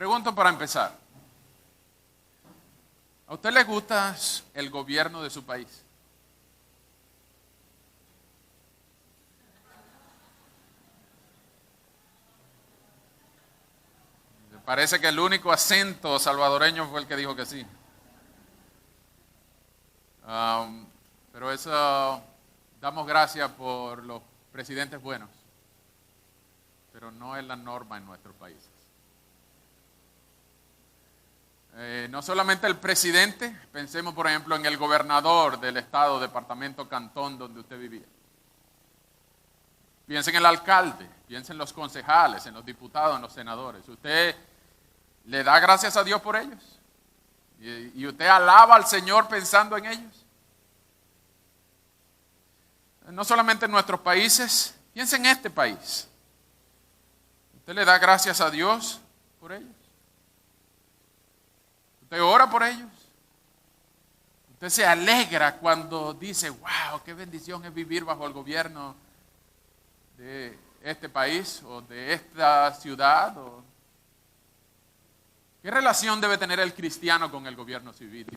Pregunto para empezar. ¿A usted le gusta el gobierno de su país? Me parece que el único acento salvadoreño fue el que dijo que sí. Pero eso, damos gracias por los presidentes buenos, pero no es la norma en nuestros países. No solamente el presidente, pensemos por ejemplo en el gobernador del estado, departamento, cantón donde usted vivía. Piensen en el alcalde, piensen en los concejales, en los diputados, en los senadores. ¿Usted le da gracias a Dios por ellos? ¿Y usted alaba al Señor pensando en ellos? No solamente en nuestros países, piensen en este país. ¿Usted le da gracias a Dios por ellos? ¿Usted ora por ellos? ¿Usted se alegra cuando dice, wow, qué bendición es vivir bajo el gobierno de este país o de esta ciudad? ¿Qué relación debe tener el cristiano con el gobierno civil?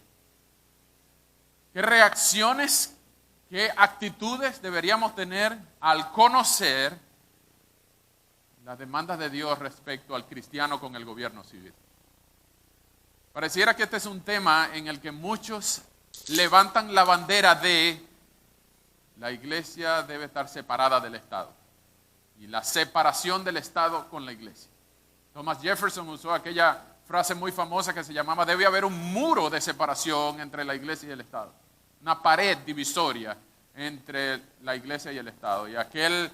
¿Qué reacciones, qué actitudes deberíamos tener al conocer las demandas de Dios respecto al cristiano con el gobierno civil? Pareciera que este es un tema en el que muchos levantan la bandera de la iglesia debe estar separada del Estado y la separación del Estado con la iglesia. Thomas Jefferson usó aquella frase muy famosa que se llamaba debe haber un muro de separación entre la iglesia y el Estado, una pared divisoria entre la iglesia y el Estado. Y aquel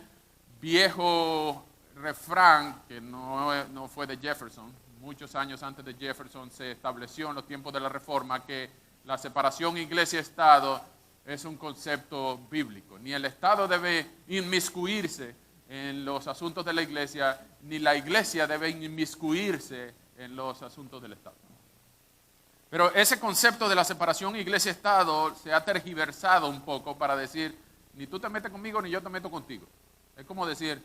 viejo refrán que no fue de Jefferson, muchos años antes de Jefferson se estableció en los tiempos de la Reforma que la separación iglesia-Estado es un concepto bíblico. Ni el Estado debe inmiscuirse en los asuntos de la iglesia, ni la iglesia debe inmiscuirse en los asuntos del Estado. Pero ese concepto de la separación iglesia-Estado se ha tergiversado un poco para decir, ni tú te metes conmigo ni yo te meto contigo. Es como decir,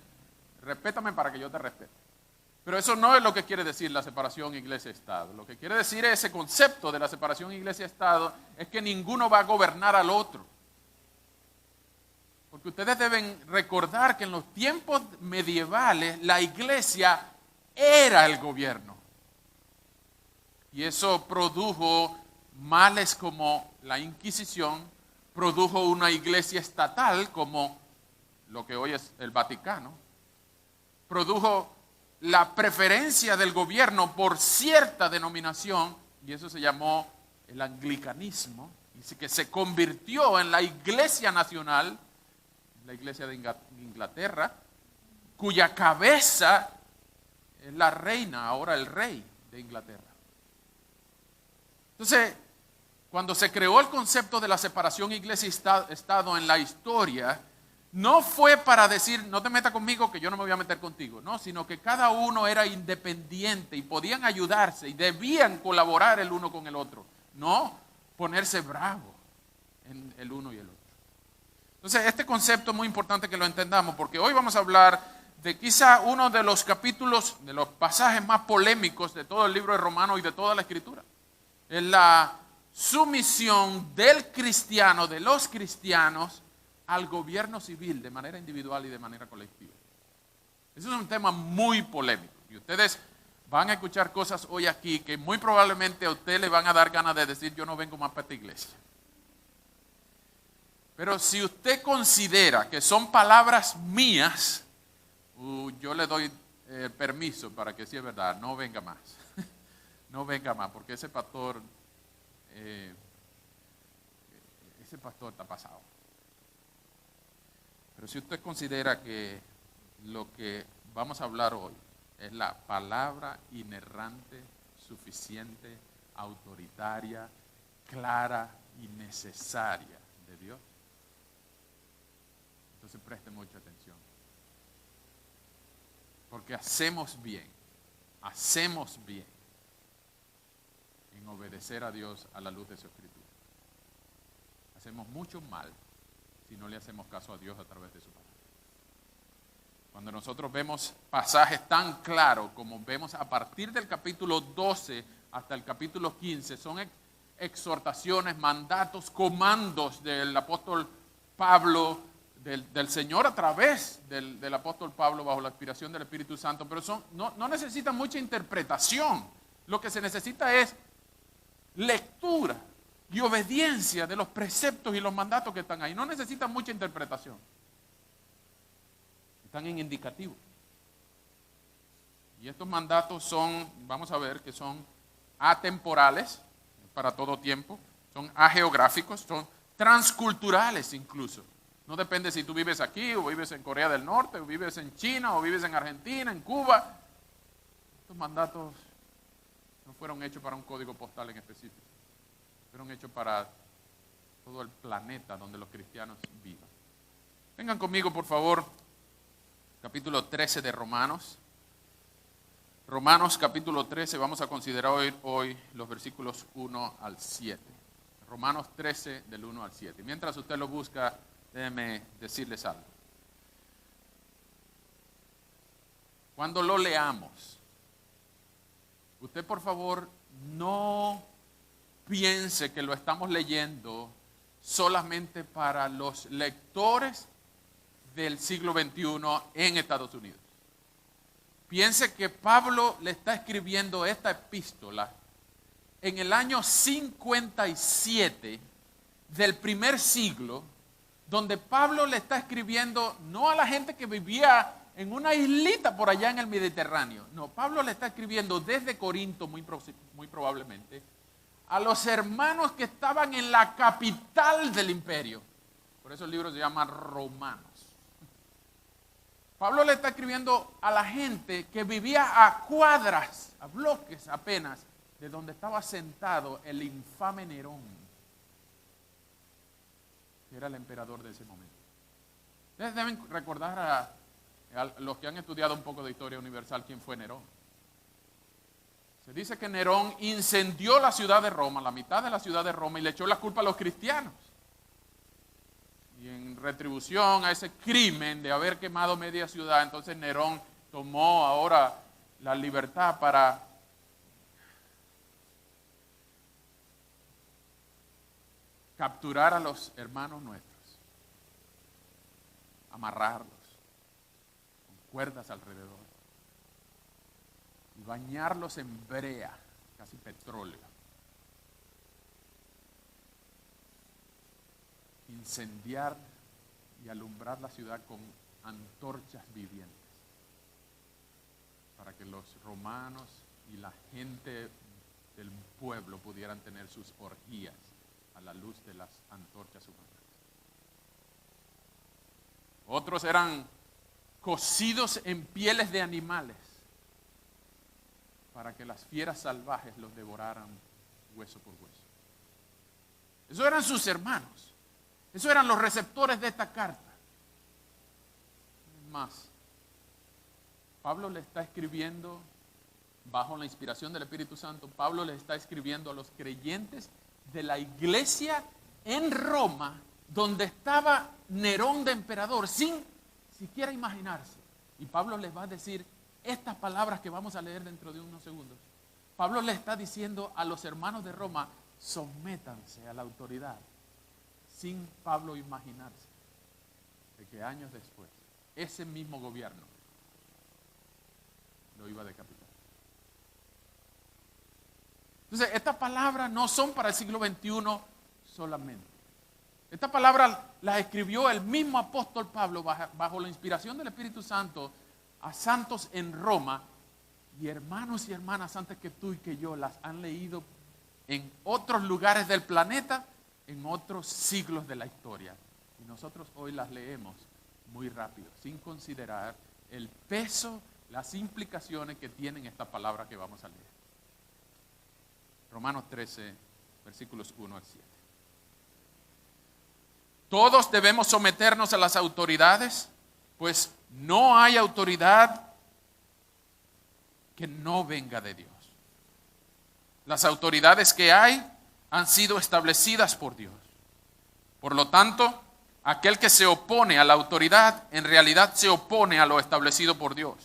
respétame para que yo te respete. Pero eso no es lo que quiere decir la separación iglesia-Estado. Lo que quiere decir ese concepto de la separación iglesia-Estado es que ninguno va a gobernar al otro. Porque ustedes deben recordar que en los tiempos medievales la iglesia era el gobierno. Y eso produjo males como la Inquisición, produjo una iglesia estatal como lo que hoy es el Vaticano, produjo la preferencia del gobierno por cierta denominación, y eso se llamó el anglicanismo, y que se convirtió en la iglesia nacional, la iglesia de Inglaterra, cuya cabeza es la reina, ahora el rey de Inglaterra. Entonces, cuando se creó el concepto de la separación iglesia-estado en la historia, no fue para decir, no te metas conmigo que yo no me voy a meter contigo, no, sino que cada uno era independiente y podían ayudarse y debían colaborar el uno con el otro, no ponerse bravo en el uno y el otro. Entonces, este concepto es muy importante que lo entendamos, porque hoy vamos a hablar de quizá uno de los capítulos, de los pasajes más polémicos de todo el libro de Romanos y de toda la Escritura. Es la sumisión del cristiano, de los cristianos, al gobierno civil de manera individual y de manera colectiva. Ese es un tema muy polémico y ustedes van a escuchar cosas hoy aquí que muy probablemente a usted le van a dar ganas de decir yo no vengo más para esta iglesia. Pero si usted considera que son palabras mías, yo le doy permiso para que sí es verdad, no venga más. No venga más porque ese pastor está pasado. Pero si usted considera que lo que vamos a hablar hoy es la palabra inerrante, suficiente, autoritaria, clara y necesaria de Dios, entonces preste mucha atención. Porque hacemos bien en obedecer a Dios a la luz de su Escritura. Hacemos mucho mal si no le hacemos caso a Dios a través de su palabra. Cuando nosotros vemos pasajes tan claros como vemos a partir del capítulo 12 hasta el capítulo 15, son exhortaciones, mandatos, comandos del apóstol Pablo, del Señor a través del apóstol Pablo bajo la inspiración del Espíritu Santo, pero no necesitan mucha interpretación. Lo que se necesita es lectura y obediencia de los preceptos y los mandatos que están ahí. No necesitan mucha interpretación. Están en indicativo. Y estos mandatos son, vamos a ver, que son atemporales, para todo tiempo, son ageográficos, son transculturales incluso. No depende si tú vives aquí o vives en Corea del Norte o vives en China o vives en Argentina, en Cuba. Estos mandatos no fueron hechos para un código postal en específico. Fueron hechos para todo el planeta donde los cristianos vivan. Vengan conmigo, por favor, capítulo 13 de Romanos. Romanos capítulo 13, vamos a considerar hoy los versículos 1 al 7. Romanos 13 del 1 al 7. Mientras usted lo busca, déjeme decirles algo. Cuando lo leamos, usted por favor no piense que lo estamos leyendo solamente para los lectores del siglo XXI en Estados Unidos. Piense que Pablo le está escribiendo esta epístola en el año 57 del primer siglo, donde Pablo le está escribiendo no a la gente que vivía en una islita por allá en el Mediterráneo. No, Pablo le está escribiendo desde Corinto, muy probablemente, a los hermanos que estaban en la capital del imperio. Por eso el libro se llama Romanos. Pablo le está escribiendo a la gente que vivía a cuadras, a bloques apenas, de donde estaba sentado el infame Nerón, que era el emperador de ese momento. Ustedes deben recordar a los que han estudiado un poco de historia universal quién fue Nerón. Se dice que Nerón incendió la ciudad de Roma, la mitad de la ciudad de Roma, y le echó la culpa a los cristianos. Y en retribución a ese crimen de haber quemado media ciudad, entonces Nerón tomó ahora la libertad para capturar a los hermanos nuestros, amarrarlos con cuerdas alrededor y bañarlos en brea, casi petróleo, incendiar y alumbrar la ciudad con antorchas vivientes para que los romanos y la gente del pueblo pudieran tener sus orgías a la luz de las antorchas humanas. Otros eran cocidos en pieles de animales para que las fieras salvajes los devoraran hueso por hueso. Esos eran sus hermanos. Esos eran los receptores de esta carta. Más, Pablo le está escribiendo, bajo la inspiración del Espíritu Santo, Pablo le está escribiendo a los creyentes de la iglesia en Roma, donde estaba Nerón de emperador, sin siquiera imaginarse. Y Pablo les va a decir estas palabras que vamos a leer dentro de unos segundos. Pablo le está diciendo a los hermanos de Roma, sométanse a la autoridad, sin Pablo imaginarse de que años después ese mismo gobierno lo iba a decapitar. Entonces, estas palabras no son para el siglo XXI solamente. Esta palabra la escribió el mismo apóstol Pablo bajo la inspiración del Espíritu Santo a santos en Roma, y hermanos y hermanas antes que tú y que yo las han leído en otros lugares del planeta, en otros siglos de la historia. Y nosotros hoy las leemos muy rápido, sin considerar el peso, las implicaciones que tienen estas palabras que vamos a leer. Romanos 13, versículos 1 al 7. Todos debemos someternos a las autoridades, pues no hay autoridad que no venga de Dios. Las autoridades que hay han sido establecidas por Dios. Por lo tanto, Aquel que se opone a la autoridad, en realidad se opone a lo establecido por Dios.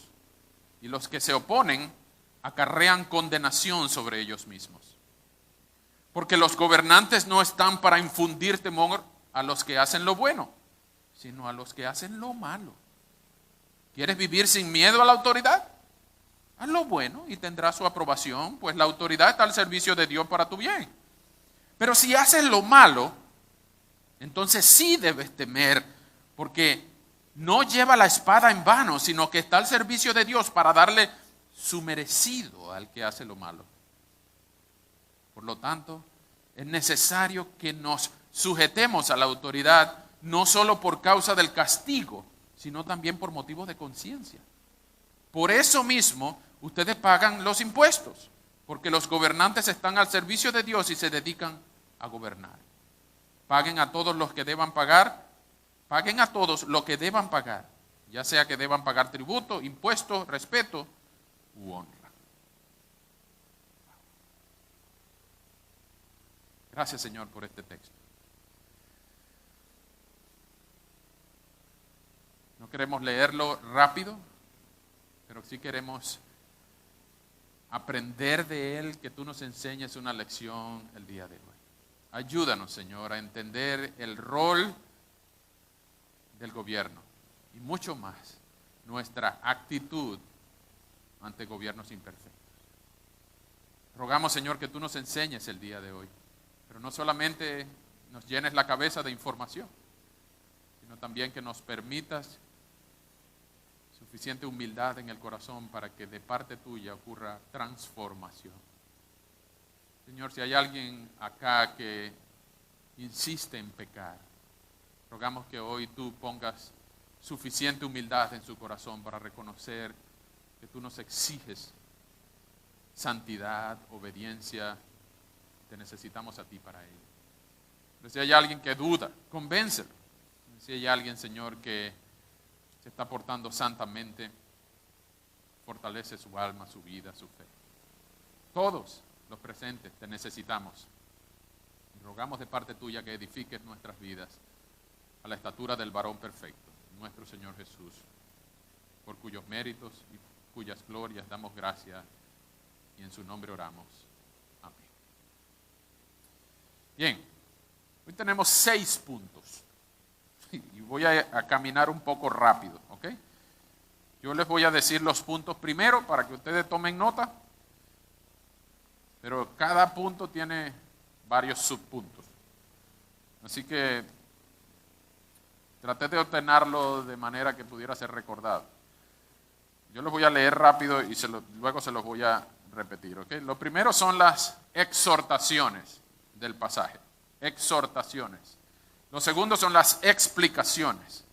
Y los que se oponen acarrean condenación sobre ellos mismos. Porque los gobernantes no están para infundir temor a los que hacen lo bueno, sino a los que hacen lo malo. ¿Quieres vivir sin miedo a la autoridad? Haz lo bueno y tendrás su aprobación, pues la autoridad está al servicio de Dios para tu bien. Pero si haces lo malo, entonces sí debes temer, porque no lleva la espada en vano, sino que está al servicio de Dios para darle su merecido al que hace lo malo. Por lo tanto, es necesario que nos sujetemos a la autoridad, no solo por causa del castigo, sino también por motivos de conciencia. Por eso mismo, ustedes pagan los impuestos, porque los gobernantes están al servicio de Dios y se dedican a gobernar. Paguen a todos los que deban pagar, paguen a todos lo que deban pagar, ya sea que deban pagar tributo, impuestos, respeto u honra. Gracias, Señor, por este texto. No queremos leerlo rápido, pero sí queremos aprender de él, que tú nos enseñes una lección el día de hoy. Ayúdanos, Señor, a entender el rol del gobierno y mucho más, nuestra actitud ante gobiernos imperfectos. Rogamos, Señor, que tú nos enseñes el día de hoy, pero no solamente nos llenes la cabeza de información, sino también que nos permitas suficiente humildad en el corazón para que de parte tuya ocurra transformación. Señor, si hay alguien acá que insiste en pecar, rogamos que hoy tú pongas suficiente humildad en su corazón para reconocer que tú nos exiges santidad, obediencia, te necesitamos a ti para ello. Pero si hay alguien que duda, convéncelo. Si hay alguien, Señor, que se está portando santamente, fortalece su alma, su vida, su fe. Todos los presentes te necesitamos. Y rogamos de parte tuya que edifiques nuestras vidas a la estatura del varón perfecto, nuestro Señor Jesús, por cuyos méritos y cuyas glorias damos gracias y en su nombre oramos. Amén. Bien, hoy tenemos 6 puntos. Y voy a caminar un poco rápido, ¿ok? Yo les voy a decir los puntos primero para que ustedes tomen nota, pero cada punto tiene varios subpuntos. Así que traté de ordenarlo de manera que pudiera ser recordado. Yo los voy a leer rápido y luego se los voy a repetir, ¿ok? Lo primero son las exhortaciones del pasaje. Exhortaciones. Lo segundo son las explicaciones.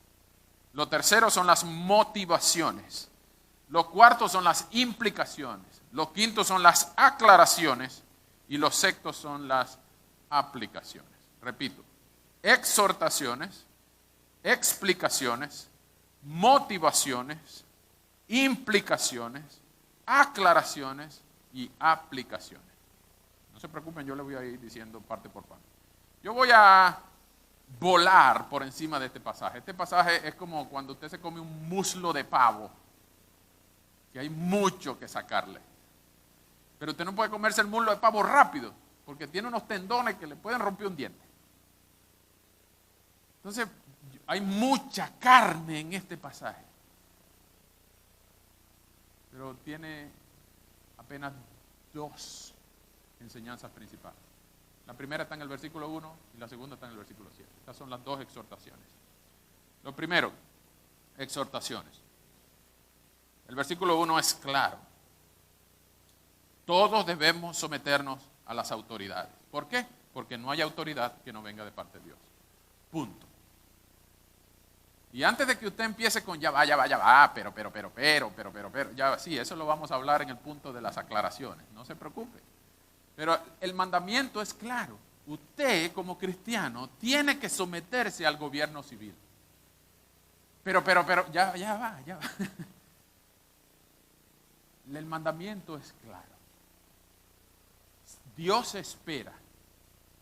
Lo tercero son las motivaciones. Lo cuarto son las implicaciones. Lo quinto son las aclaraciones. Y lo sexto son las aplicaciones. Repito, exhortaciones, explicaciones, motivaciones, implicaciones, aclaraciones y aplicaciones. No se preocupen, yo les voy a ir diciendo parte por parte. Yo voy a volar por encima de este pasaje. Este pasaje es como cuando usted se come un muslo de pavo, que hay mucho que sacarle. Pero usted no puede comerse el muslo de pavo rápido, porque tiene unos tendones que le pueden romper un diente. Entonces, hay mucha carne en este pasaje. Pero tiene apenas 2 enseñanzas principales. La primera está en el versículo 1 y la segunda está en el versículo 7. Estas son las 2 exhortaciones. Lo primero, exhortaciones. El versículo 1 es claro. Todos debemos someternos a las autoridades. ¿Por qué? Porque no hay autoridad que no venga de parte de Dios. Punto. Y antes de que usted empiece con ya va, pero, ya sí, eso lo vamos a hablar en el punto de las aclaraciones. No se preocupe. Pero el mandamiento es claro. Usted, como cristiano, tiene que someterse al gobierno civil. Pero, ya va. El mandamiento es claro. Dios espera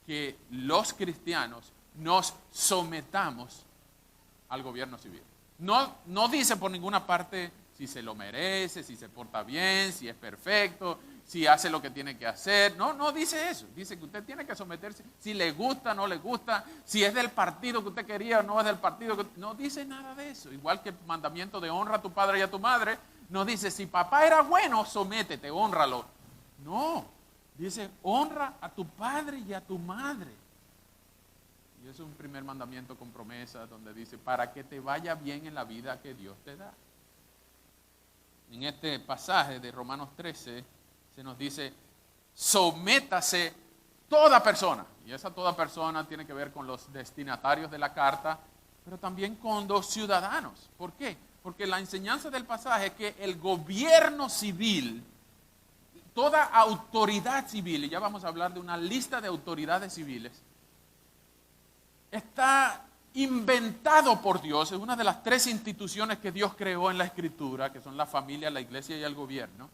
que los cristianos nos sometamos al gobierno civil. No dice por ninguna parte si se lo merece, si se porta bien, si es perfecto, si hace lo que tiene que hacer. No dice eso. Dice que usted tiene que someterse, si le gusta, no le gusta, si es del partido que usted quería o no es del partido que... No dice nada de eso. Igual que el mandamiento de honra a tu padre y a tu madre, no dice si papá era bueno, sométete, hónralo. No, dice honra a tu padre y a tu madre. Y es un primer mandamiento con promesa donde dice para que te vaya bien en la vida que Dios te da. En este pasaje de Romanos 13 se nos dice, sométase toda persona. Y esa toda persona tiene que ver con los destinatarios de la carta, pero también con los ciudadanos. ¿Por qué? Porque la enseñanza del pasaje es que el gobierno civil, toda autoridad civil, y ya vamos a hablar de una lista de autoridades civiles, está inventado por Dios. Es una de las tres instituciones que Dios creó en la Escritura, que son la familia, la iglesia y el gobierno.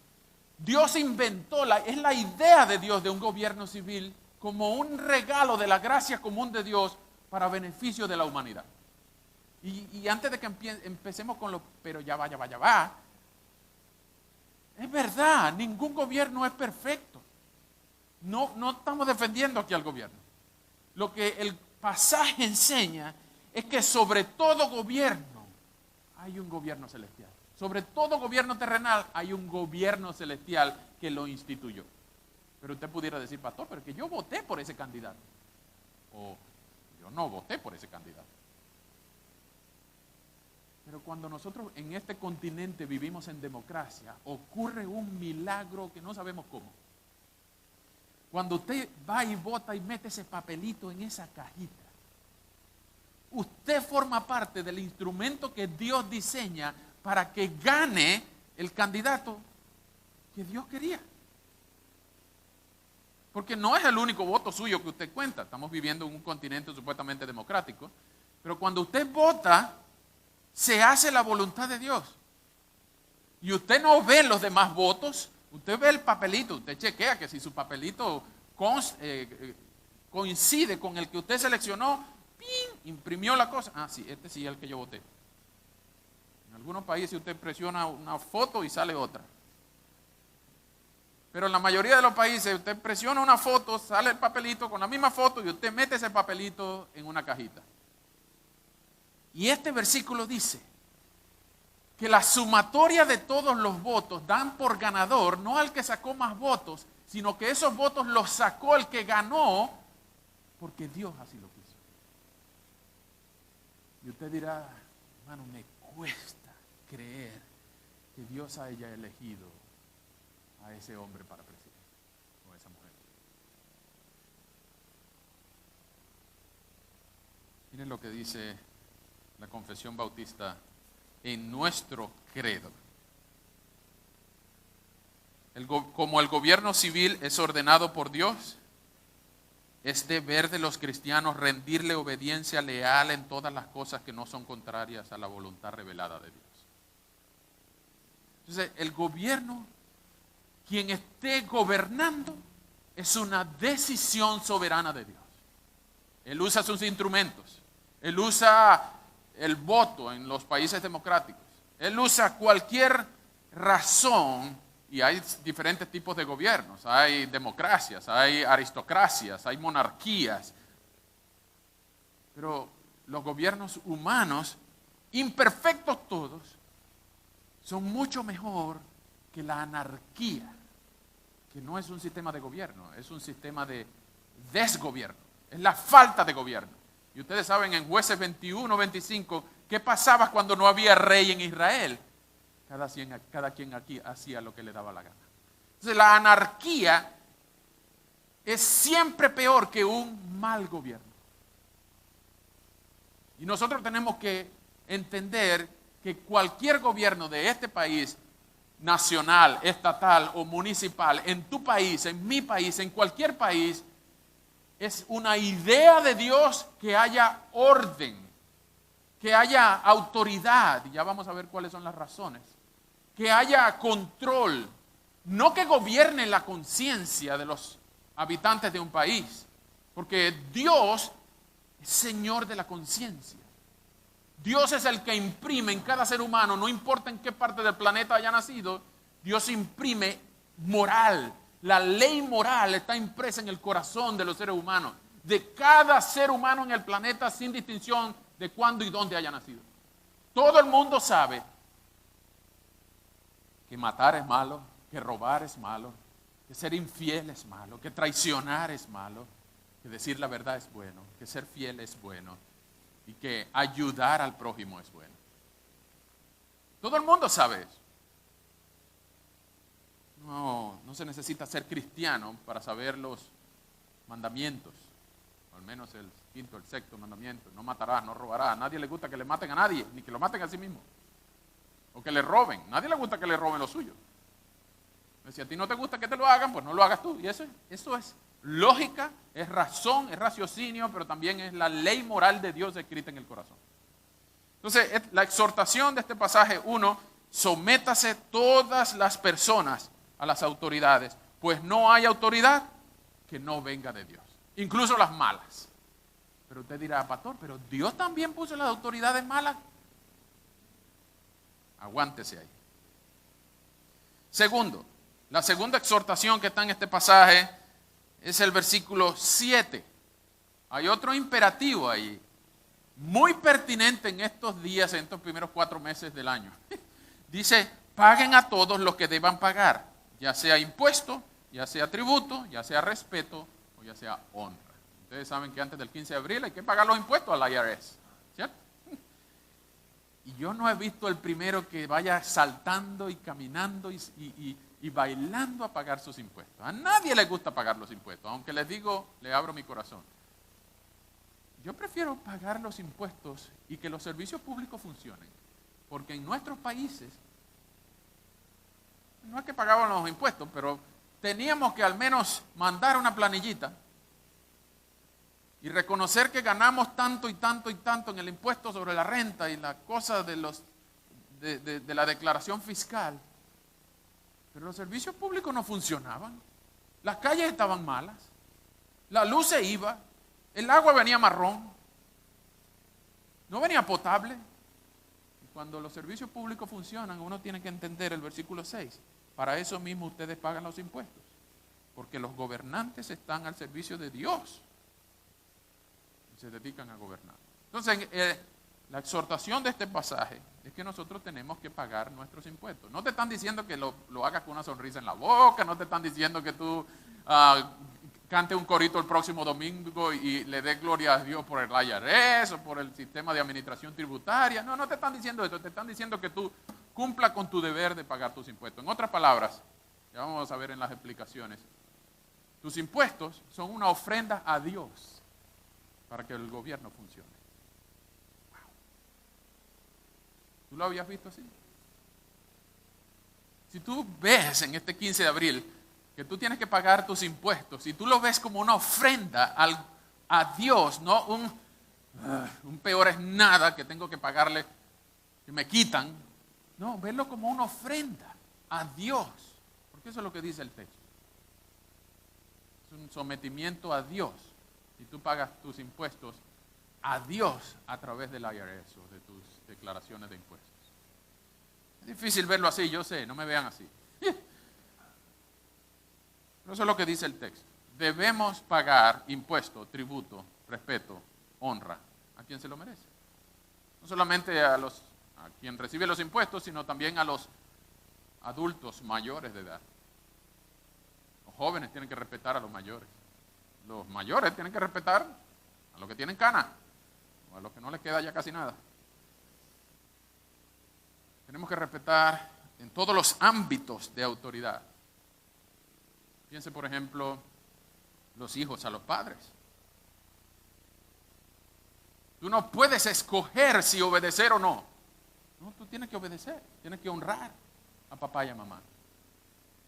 Dios inventó, es la idea de Dios de un gobierno civil como un regalo de la gracia común de Dios para beneficio de la humanidad. Y antes de que empecemos con lo, pero ya va. Es verdad, ningún gobierno es perfecto. No estamos defendiendo aquí al gobierno. Lo que el pasaje enseña es que sobre todo gobierno hay un gobierno celestial. Sobre todo gobierno terrenal hay un gobierno celestial que lo instituyó. Pero usted pudiera decir, pastor, pero que yo voté por ese candidato. O yo no voté por ese candidato. Pero cuando nosotros en este continente vivimos en democracia, ocurre un milagro que no sabemos cómo. Cuando usted va y vota y mete ese papelito en esa cajita, usted forma parte del instrumento que Dios diseña para que gane el candidato que Dios quería. Porque no es el único voto suyo que usted cuenta. Estamos viviendo en un continente supuestamente democrático. Pero cuando usted vota, se hace la voluntad de Dios. Y usted no ve los demás votos, usted ve el papelito, usted chequea que si su papelito coincide con el que usted seleccionó, ¡ping!, imprimió la cosa. Ah, sí, este sí es el que yo voté. En algunos países usted presiona una foto y sale otra. Pero en la mayoría de los países usted presiona una foto, sale el papelito con la misma foto y usted mete ese papelito en una cajita. Y este versículo dice que la sumatoria de todos los votos dan por ganador no al que sacó más votos, sino que esos votos los sacó el que ganó porque Dios así lo quiso. Y usted dirá, hermano, me cuesta creer que Dios haya elegido a ese hombre para presidente o a esa mujer. Miren lo que dice la Confesión Bautista en nuestro credo. Como el gobierno civil es ordenado por Dios, es deber de los cristianos rendirle obediencia leal en todas las cosas que no son contrarias a la voluntad revelada de Dios. Entonces, el gobierno, quien esté gobernando, es una decisión soberana de Dios. Él usa sus instrumentos. Él usa el voto en los países democráticos. Él usa cualquier razón, y hay diferentes tipos de gobiernos. Hay democracias, hay aristocracias, hay monarquías. Pero los gobiernos humanos, imperfectos todos, son mucho mejor que la anarquía, que no es un sistema de gobierno, es un sistema de desgobierno, es la falta de gobierno. Y ustedes saben en Jueces 21, 25, ¿qué pasaba cuando no había rey en Israel? Cada quien aquí hacía lo que le daba la gana. Entonces la anarquía es siempre peor que un mal gobierno. Y nosotros tenemos que entender que cualquier gobierno de este país, nacional, estatal o municipal, en tu país, en mi país, en cualquier país, es una idea de Dios que haya orden, que haya autoridad, y ya vamos a ver cuáles son las razones, que haya control, no que gobierne la conciencia de los habitantes de un país, porque Dios es Señor de la conciencia. Dios es el que imprime en cada ser humano, no importa en qué parte del planeta haya nacido, Dios imprime moral. La ley moral está impresa en el corazón de los seres humanos, de cada ser humano en el planeta sin distinción de cuándo y dónde haya nacido. Todo el mundo sabe que matar es malo, que robar es malo, que ser infiel es malo, que traicionar es malo, que decir la verdad es bueno, que ser fiel es bueno y que ayudar al prójimo es bueno. Todo el mundo sabe eso. No se necesita ser cristiano para saber los mandamientos, o al menos el quinto, el sexto mandamiento: no matarás, no robarás. A nadie le gusta que le maten a nadie, ni que lo maten a sí mismo, o que le roben. A nadie le gusta que le roben lo suyo. Si a ti no te gusta que te lo hagan, pues no lo hagas tú. Y eso es lógica, es razón, es raciocinio, pero también es la ley moral de Dios escrita en el corazón. Entonces, la exhortación de este pasaje: 1, sométase todas las personas a las autoridades, pues no hay autoridad que no venga de Dios, incluso las malas. Pero usted dirá: pastor, pero Dios también puso las autoridades malas. Aguántese ahí. Segundo, la segunda exhortación que está en este pasaje es el versículo 7. Hay otro imperativo ahí, muy pertinente en estos días, en estos primeros 4 meses del año. Dice: paguen a todos los que deban pagar, ya sea impuesto, ya sea tributo, ya sea respeto o ya sea honra. Ustedes saben que antes del 15 de abril hay que pagar los impuestos al IRS, ¿cierto? Y yo no he visto el primero que vaya saltando y caminando y bailando a pagar sus impuestos. A nadie le gusta pagar los impuestos, aunque les digo, le abro mi corazón. Yo prefiero pagar los impuestos y que los servicios públicos funcionen, porque en nuestros países, no es que pagaban los impuestos, pero teníamos que al menos mandar una planillita y reconocer que ganamos tanto y tanto y tanto en el impuesto sobre la renta y la cosa de la declaración fiscal. Pero los servicios públicos no funcionaban. Las calles estaban malas, la luz se iba, el agua venía marrón, no venía potable. Y cuando los servicios públicos funcionan, uno tiene que entender el versículo 6. Para eso mismo ustedes pagan los impuestos, porque los gobernantes están al servicio de Dios y se dedican a gobernar. Entonces, la exhortación de este pasaje es que nosotros tenemos que pagar nuestros impuestos. No te están diciendo que lo hagas con una sonrisa en la boca, no te están diciendo que tú cante un corito el próximo domingo y le des gloria a Dios por el IRS o por el sistema de administración tributaria. No te están diciendo eso, te están diciendo que tú cumpla con tu deber de pagar tus impuestos. En otras palabras, ya vamos a ver en las explicaciones, tus impuestos son una ofrenda a Dios para que el gobierno funcione. Wow. ¿Tú lo habías visto así? Si tú ves en este 15 de abril que tú tienes que pagar tus impuestos, si tú lo ves como una ofrenda a Dios, no un peor es nada que tengo que pagarle, que me quitan. No, verlo como una ofrenda a Dios, porque eso es lo que dice el texto. Es un sometimiento a Dios. Y tú pagas tus impuestos a Dios a través del IRS o de tus declaraciones de impuestos. Es difícil verlo así, yo sé, no me vean así. Pero eso es lo que dice el texto. Debemos pagar impuesto, tributo, respeto, honra a quien se lo merece. No solamente a quien recibe los impuestos, sino también a los adultos mayores de edad. Los jóvenes tienen que respetar a los mayores. Los mayores tienen que respetar a los que tienen cana o a los que no les queda ya casi nada. Tenemos que respetar en todos los ámbitos de autoridad. Piense, por ejemplo, los hijos a los padres. Tú no puedes escoger si obedecer o no. No, tú tienes que obedecer, tienes que honrar a papá y a mamá.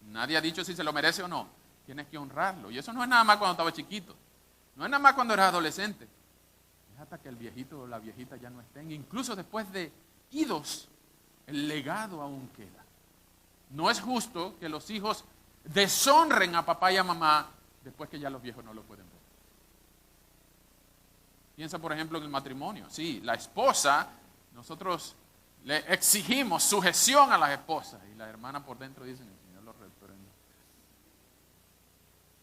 Nadie ha dicho si se lo merece o no. Tienes que honrarlo. Y eso no es nada más cuando estaba chiquito. No es nada más cuando eras adolescente. Es hasta que el viejito o la viejita ya no estén. Incluso después de idos, el legado aún queda. No es justo que los hijos deshonren a papá y a mamá después que ya los viejos no lo pueden ver. Piensa, por ejemplo, en el matrimonio. Sí, la esposa nosotros le exigimos sujeción a las esposas y las hermanas por dentro dicen, el Señor los reprenda.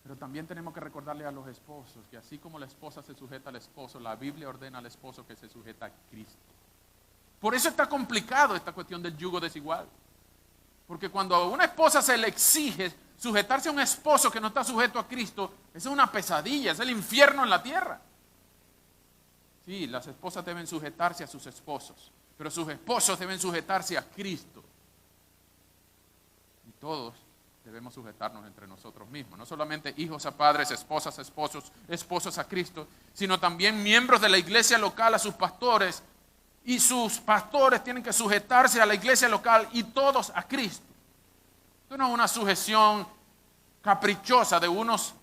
Pero también tenemos que recordarle a los esposos que así como la esposa se sujeta al esposo, la Biblia ordena al esposo que se sujeta a Cristo. Por eso está complicado esta cuestión del yugo desigual. Porque cuando a una esposa se le exige sujetarse a un esposo que no está sujeto a Cristo, es una pesadilla, es el infierno en la tierra. Sí, las esposas deben sujetarse a sus esposos, pero sus esposos deben sujetarse a Cristo. Y todos debemos sujetarnos entre nosotros mismos, no solamente hijos a padres, esposas a esposos, esposos a Cristo, sino también miembros de la iglesia local a sus pastores, y sus pastores tienen que sujetarse a la iglesia local y todos a Cristo. Esto no es una sujeción caprichosa de unos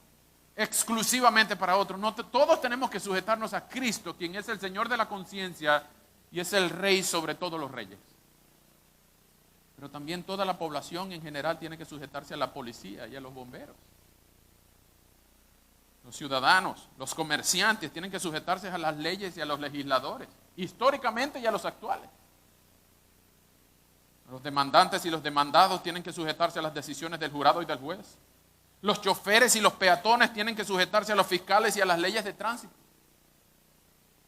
exclusivamente para otros. No, todos tenemos que sujetarnos a Cristo, quien es el Señor de la conciencia y es el Rey sobre todos los reyes. Pero también toda la población en general tiene que sujetarse a la policía y a los bomberos. Los ciudadanos, los comerciantes tienen que sujetarse a las leyes y a los legisladores, históricamente y a los actuales. Los demandantes y los demandados tienen que sujetarse a las decisiones del jurado y del juez. Los choferes y los peatones tienen que sujetarse a los fiscales y a las leyes de tránsito.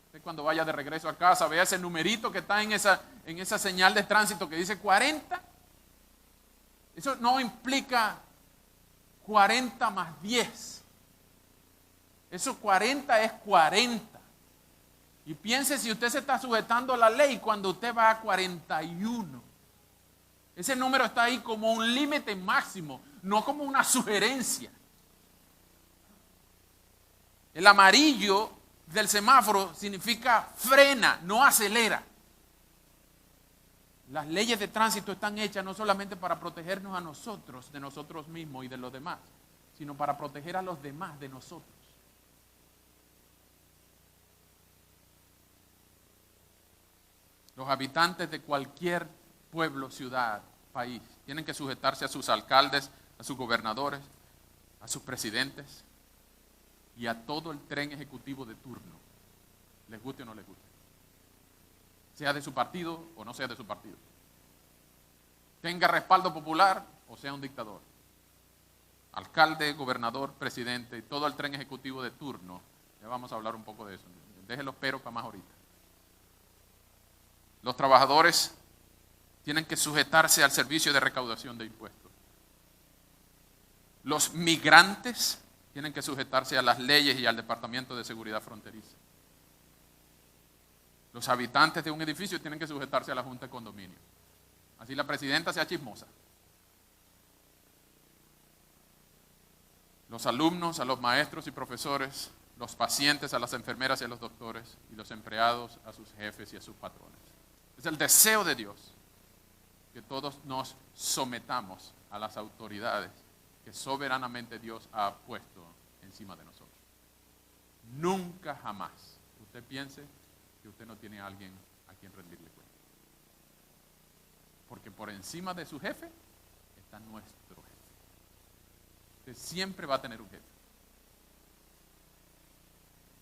Usted cuando vaya de regreso a casa, vea ese numerito que está en esa señal de tránsito que dice 40. Eso no implica 40 más 10. Eso 40 es 40. Y piense si usted se está sujetando a la ley cuando usted va a 41. Ese número está ahí como un límite máximo, no como una sugerencia. El amarillo del semáforo significa frena, no acelera. Las leyes de tránsito están hechas no solamente para protegernos a nosotros, de nosotros mismos y de los demás, sino para proteger a los demás de nosotros. Los habitantes de cualquier pueblo, ciudad, país, tienen que sujetarse a sus alcaldes, a sus gobernadores, a sus presidentes y a todo el tren ejecutivo de turno, les guste o no les guste, sea de su partido o no sea de su partido, tenga respaldo popular o sea un dictador. Alcalde, gobernador, presidente y todo el tren ejecutivo de turno, ya vamos a hablar un poco de eso, déjenlo pero para más ahorita. Los trabajadores tienen que sujetarse al servicio de recaudación de impuestos. Los migrantes tienen que sujetarse a las leyes y al Departamento de Seguridad Fronteriza. Los habitantes de un edificio tienen que sujetarse a la Junta de Condominio. Así la presidenta sea chismosa. Los alumnos a los maestros y profesores, los pacientes a las enfermeras y a los doctores, y los empleados a sus jefes y a sus patrones. Es el deseo de Dios que todos nos sometamos a las autoridades que soberanamente Dios ha puesto encima de nosotros. Nunca jamás usted piense que usted no tiene a alguien a quien rendirle cuenta. Porque por encima de su jefe está nuestro jefe. Usted siempre va a tener un jefe.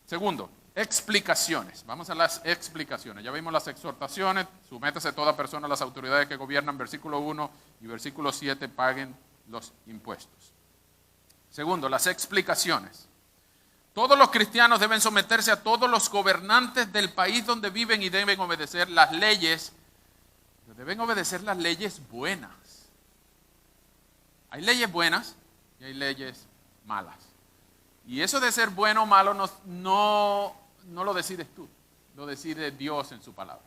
Segundo, explicaciones. Vamos a las explicaciones. Ya vimos las exhortaciones. Sométase toda persona a las autoridades que gobiernan, versículo 1 y versículo 7, paguen los impuestos. Segundo, las explicaciones. Todos los cristianos deben someterse a todos los gobernantes del país donde viven y deben obedecer las leyes. Deben obedecer las leyes buenas. Hay leyes buenas y hay leyes malas. Y eso de ser bueno o malo no lo decides tú, lo decide Dios en su palabra.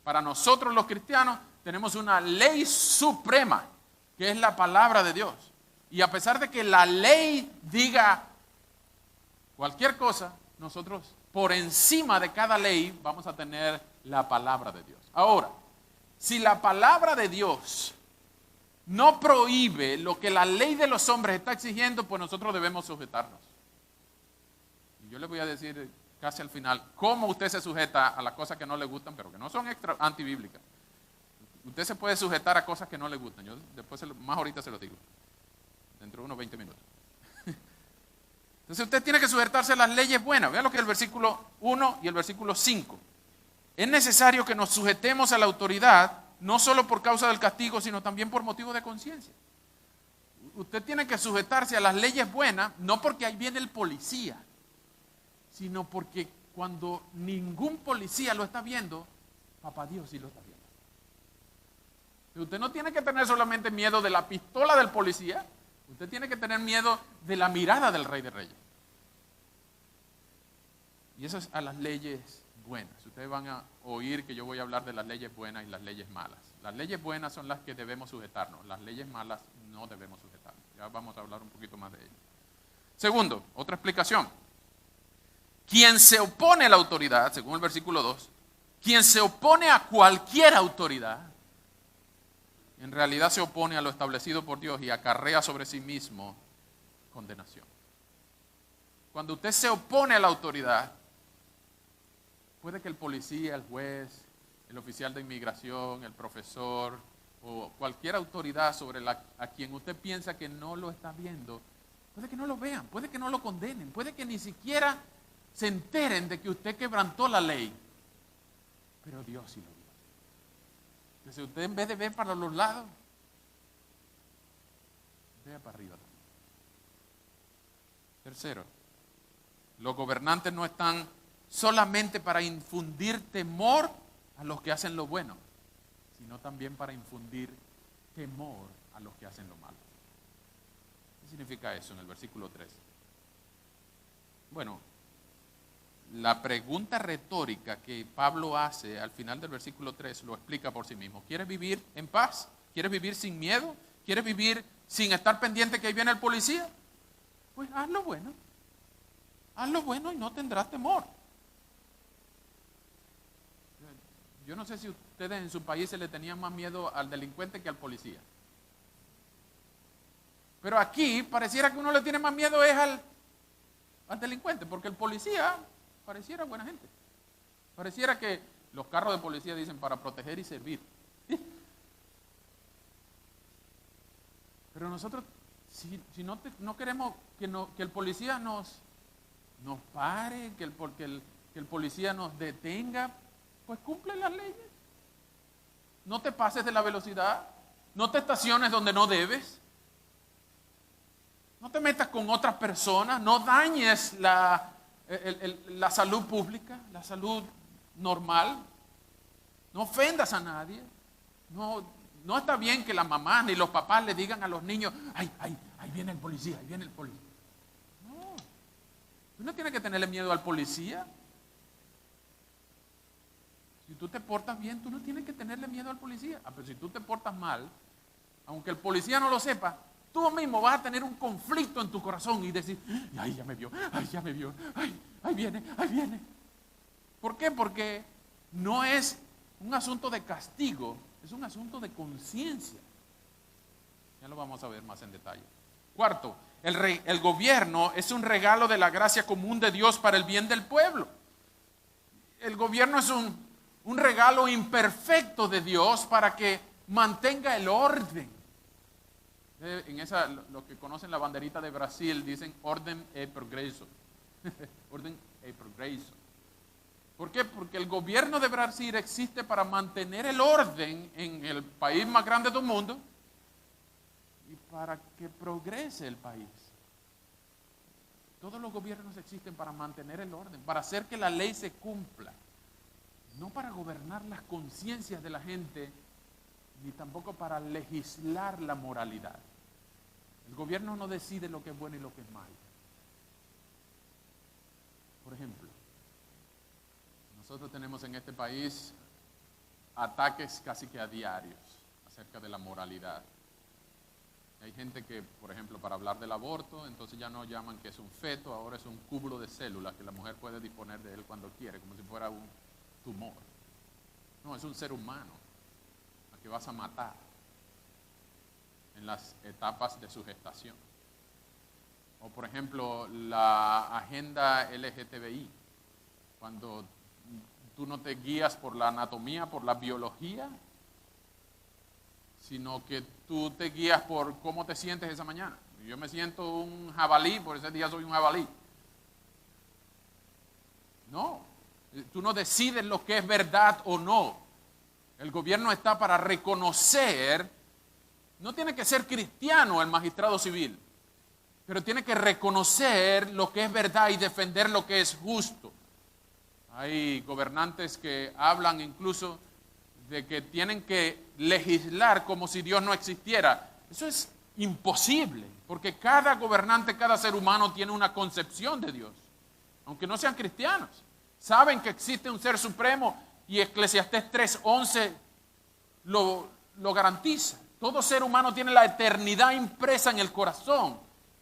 Para nosotros los cristianos tenemos una ley suprema, que es la palabra de Dios. Y a pesar de que la ley diga cualquier cosa, nosotros por encima de cada ley vamos a tener la palabra de Dios. Ahora, si la palabra de Dios no prohíbe lo que la ley de los hombres está exigiendo, pues nosotros debemos sujetarnos. Y yo le voy a decir casi al final cómo usted se sujeta a las cosas que no le gustan, pero que no son antibíblicas. Usted se puede sujetar a cosas que no le gustan. Yo después, más ahorita se lo digo, dentro de unos 20 minutos. Entonces usted tiene que sujetarse a las leyes buenas. Vean lo que es el versículo 1 y el versículo 5. es necesario que nos sujetemos a la autoridad, no solo por causa del castigo, sino también por motivo de conciencia. Usted tiene que sujetarse a las leyes buenas, no porque ahí viene el policía, sino porque cuando ningún policía lo está viendo, papá Dios sí lo está viendo. Usted no tiene que tener solamente miedo de la pistola del policía, usted tiene que tener miedo de la mirada del Rey de Reyes. Y eso es a las leyes buenas. Ustedes van a oír que yo voy a hablar de las leyes buenas y las leyes malas. Las leyes buenas son las que debemos sujetarnos, las leyes malas no debemos sujetarnos. Ya vamos a hablar un poquito más de ello. Segundo, otra explicación. Quien se opone a la autoridad, según el versículo 2, quien se opone a cualquier autoridad, en realidad se opone a lo establecido por Dios y acarrea sobre sí mismo condenación. Cuando usted se opone a la autoridad, puede que el policía, el juez, el oficial de inmigración, el profesor o cualquier autoridad a quien usted piensa que no lo está viendo, puede que no lo vean, puede que no lo condenen, puede que ni siquiera se enteren de que usted quebrantó la ley. Pero Dios sí lo vio. Entonces usted, en vez de ver para los lados, vea para arriba también. Tercero, los gobernantes no están solamente para infundir temor a los que hacen lo bueno, sino también para infundir temor a los que hacen lo malo. ¿Qué significa eso en el versículo 3? Bueno, la pregunta retórica que Pablo hace al final del versículo 3 lo explica por sí mismo. ¿Quieres vivir en paz? ¿Quieres vivir sin miedo? ¿Quieres vivir sin estar pendiente que ahí viene el policía? Pues haz lo bueno. Haz lo bueno y no tendrás temor. Yo no sé si ustedes en su país se le tenían más miedo al delincuente que al policía. Pero aquí pareciera que uno le tiene más miedo es al delincuente, porque el policía pareciera buena gente. Pareciera que los carros de policía dicen para proteger y servir. Pero nosotros, si no queremos que el policía nos pare, que el policía nos detenga, pues cumple las leyes. No te pases de la velocidad, no te estaciones donde no debes, no te metas con otras personas, no dañes la salud pública, la salud normal, no ofendas a nadie. No está bien que las mamás ni los papás le digan a los niños, ahí viene el policía, ahí viene el policía. No, tú no tienes que tenerle miedo al policía. Si tú te portas bien, tú no tienes que tenerle miedo al policía. Pero si tú te portas mal, aunque el policía no lo sepa, tú mismo vas a tener un conflicto en tu corazón y decir, ay, ya me vio, ahí viene. ¿Por qué? Porque no es un asunto de castigo, es un asunto de conciencia. Ya lo vamos a ver más en detalle. Cuarto, el gobierno es un regalo de la gracia común de Dios para el bien del pueblo. El gobierno es un regalo imperfecto de Dios para que mantenga el orden. Los que conocen la banderita de Brasil dicen orden e progreso. Orden e progreso. ¿Por qué? Porque el gobierno de Brasil existe para mantener el orden en el país más grande del mundo y para que progrese el país. Todos los gobiernos existen para mantener el orden, para hacer que la ley se cumpla. No para gobernar las conciencias de la gente, ni tampoco para legislar la moralidad. El gobierno no decide lo que es bueno y lo que es malo. Por ejemplo, nosotros tenemos en este país ataques casi que a diarios acerca de la moralidad. Hay gente que, por ejemplo, para hablar del aborto, entonces ya no llaman que es un feto, ahora es un cúmulo de células que la mujer puede disponer de él cuando quiere, como si fuera un tumor. No, es un ser humano al que vas a matar en las etapas de su gestación. O por ejemplo, la agenda LGTBI, cuando tú no te guías por la anatomía, por la biología, sino que tú te guías por cómo te sientes esa mañana. Yo me siento un jabalí, por ese día soy un jabalí. No, Tú no decides lo que es verdad o no. El gobierno está para reconocer, no tiene que ser cristiano el magistrado civil, pero tiene que reconocer lo que es verdad y defender lo que es justo. Hay gobernantes que hablan incluso de que tienen que legislar como si Dios no existiera. Eso es imposible, porque cada gobernante, cada ser humano tiene una concepción de Dios, aunque no sean cristianos. Saben que existe un ser supremo y Eclesiastés 3:11 lo garantiza. Todo ser humano tiene la eternidad impresa en el corazón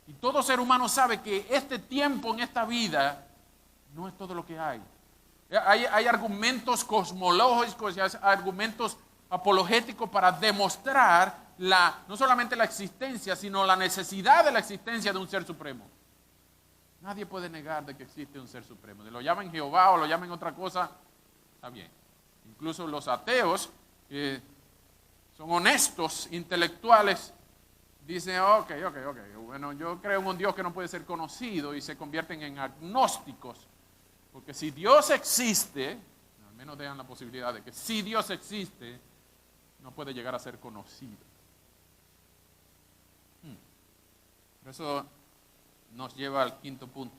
y todo ser humano sabe que este tiempo en esta vida no es todo lo que hay. Hay argumentos cosmológicos y hay argumentos apologéticos para demostrar no solamente la existencia, sino la necesidad de la existencia de un ser supremo. Nadie puede negar de que existe un ser supremo. Si lo llaman Jehová o lo llaman otra cosa, está bien. Incluso los ateos, que son honestos, intelectuales, dicen, ok, bueno, yo creo en un Dios que no puede ser conocido y se convierten en agnósticos. Porque si Dios existe, al menos dejan la posibilidad de que si Dios existe, no puede llegar a ser conocido. Por eso nos lleva al quinto punto.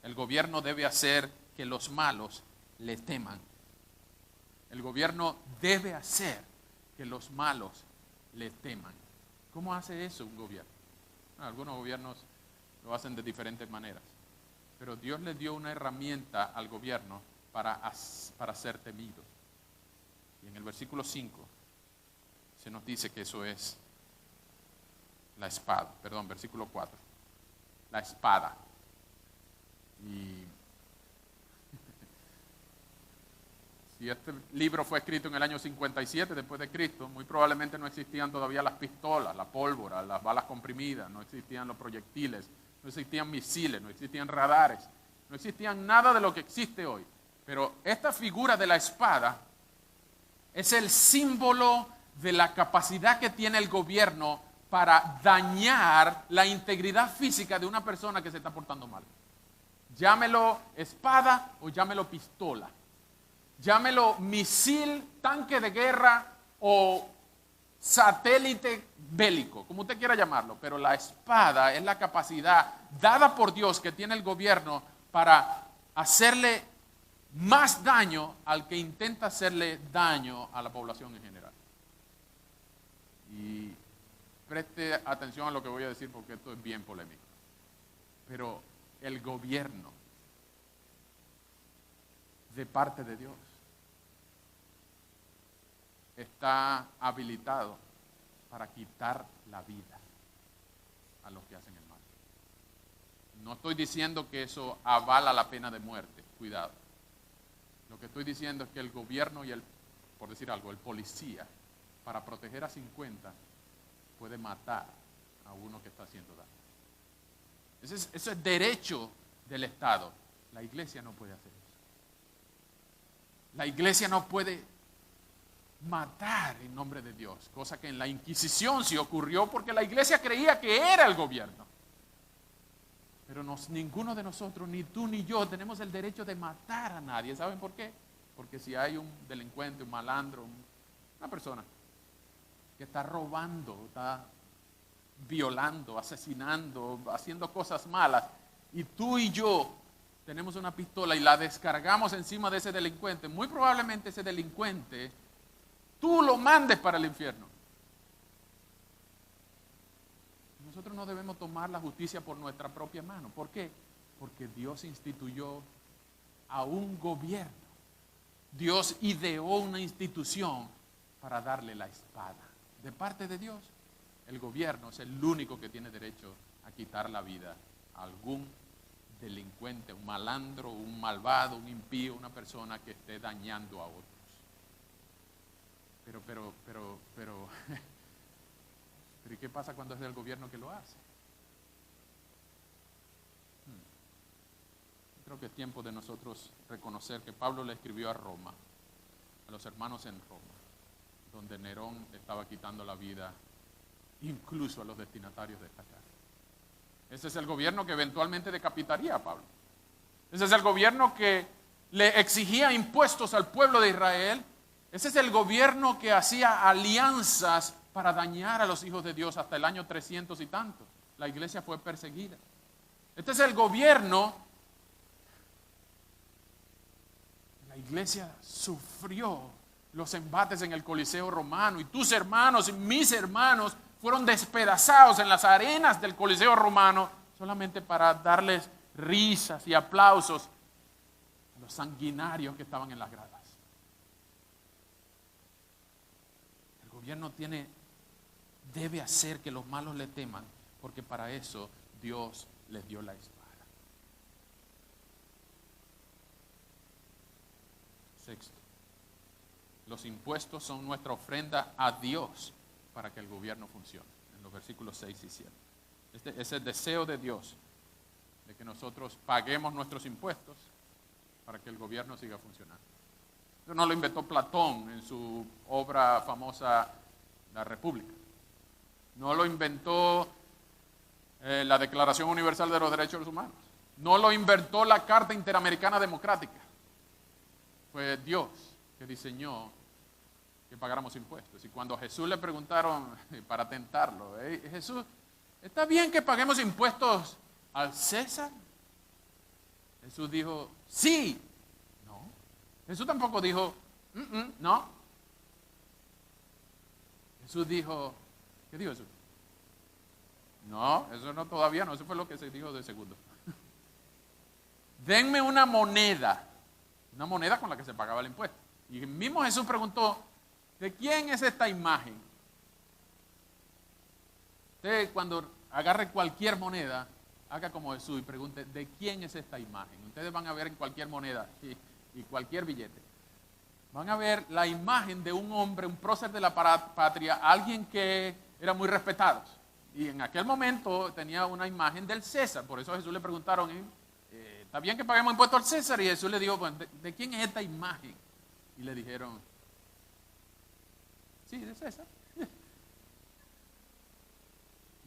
El gobierno debe hacer que los malos le teman. El gobierno debe hacer que los malos le teman. ¿Cómo hace eso un gobierno? Algunos gobiernos lo hacen de diferentes maneras. Pero Dios le dio una herramienta al gobierno para ser temido. Y en el versículo 5 se nos dice que eso es la espada. Perdón, versículo 4. La espada. Y si este libro fue escrito en el año 57 después de Cristo, muy probablemente no existían todavía las pistolas, la pólvora, las balas comprimidas, no existían los proyectiles, no existían misiles, no existían radares, no existían nada de lo que existe hoy. Pero esta figura de la espada es el símbolo de la capacidad que tiene el gobierno para dañar la integridad física de una persona que se está portando mal. Llámelo espada o llámelo pistola. Llámelo misil, tanque de guerra o satélite bélico, como usted quiera llamarlo, pero la espada es la capacidad dada por Dios que tiene el gobierno para hacerle más daño al que intenta hacerle daño a la población en general. Y preste atención a lo que voy a decir porque esto es bien polémico. Pero el gobierno de parte de Dios está habilitado para quitar la vida a los que hacen el mal. No estoy diciendo que eso avala la pena de muerte, cuidado. Lo que estoy diciendo es que el gobierno y por decir algo, el policía, para proteger a 50, puede matar a uno que está haciendo daño. Eso es derecho del Estado. La iglesia no puede hacer eso. La iglesia no puede matar en nombre de Dios, cosa que en la Inquisición sí ocurrió porque la iglesia creía que era el gobierno. Pero ninguno de nosotros, ni tú ni yo, tenemos el derecho de matar a nadie. ¿Saben por qué? Porque si hay un delincuente, un malandro, una persona que está robando, está violando, asesinando, haciendo cosas malas, y tú y yo tenemos una pistola y la descargamos encima de ese delincuente, muy probablemente ese delincuente tú lo mandes para el infierno. Nosotros no debemos tomar la justicia por nuestra propia mano. ¿Por qué? Porque Dios instituyó a un gobierno. Dios ideó una institución para darle la espada. De parte de Dios, el gobierno es el único que tiene derecho a quitar la vida a algún delincuente, un malandro, un malvado, un impío, una persona que esté dañando a otros. Pero, ¿y qué pasa cuando es el gobierno que lo hace? Creo que es tiempo de nosotros reconocer que Pablo le escribió a Roma, a los hermanos en Roma, donde Nerón estaba quitando la vida incluso a los destinatarios de esta carta. Ese es el gobierno que eventualmente decapitaría a Pablo. Ese es el gobierno que le exigía impuestos al pueblo de Israel. Ese es el gobierno que hacía alianzas para dañar a los hijos de Dios hasta el año 300 y tanto. La iglesia fue perseguida. Este es el gobierno. La iglesia sufrió los embates en el Coliseo romano y tus hermanos y mis hermanos fueron despedazados en las arenas del Coliseo romano solamente para darles risas y aplausos a los sanguinarios que estaban en las gradas. El gobierno debe hacer que los malos le teman, porque para eso Dios les dio la espada. Sexto, los impuestos son nuestra ofrenda a Dios para que el gobierno funcione, en los versículos 6 y 7. Este es el deseo de Dios, de que nosotros paguemos nuestros impuestos para que el gobierno siga funcionando. Eso no lo inventó Platón en su obra famosa La República. No lo inventó la Declaración Universal de los Derechos Humanos. No lo inventó la Carta Interamericana Democrática. Fue Dios que diseñó que pagáramos impuestos. Y cuando a Jesús le preguntaron, para tentarlo, Jesús, ¿está bien que paguemos impuestos al César? Jesús dijo, sí. No. Jesús tampoco dijo, no. Jesús dijo, ¿qué dijo Jesús? No, eso no, todavía no, eso fue lo que se dijo de segundo. Denme una moneda con la que se pagaba el impuesto. Y el mismo Jesús preguntó, ¿de quién es esta imagen? Usted cuando agarre cualquier moneda, haga como Jesús y pregunte, ¿de quién es esta imagen? Ustedes van a ver en cualquier moneda y cualquier billete. Van a ver la imagen de un hombre, un prócer de la patria, alguien que era muy respetado. Y en aquel momento tenía una imagen del César. Por eso a Jesús le preguntaron, ¿está bien que paguemos impuestos al César? Y Jesús le dijo, bueno, ¿de quién es esta imagen? Y le dijeron, sí, de César.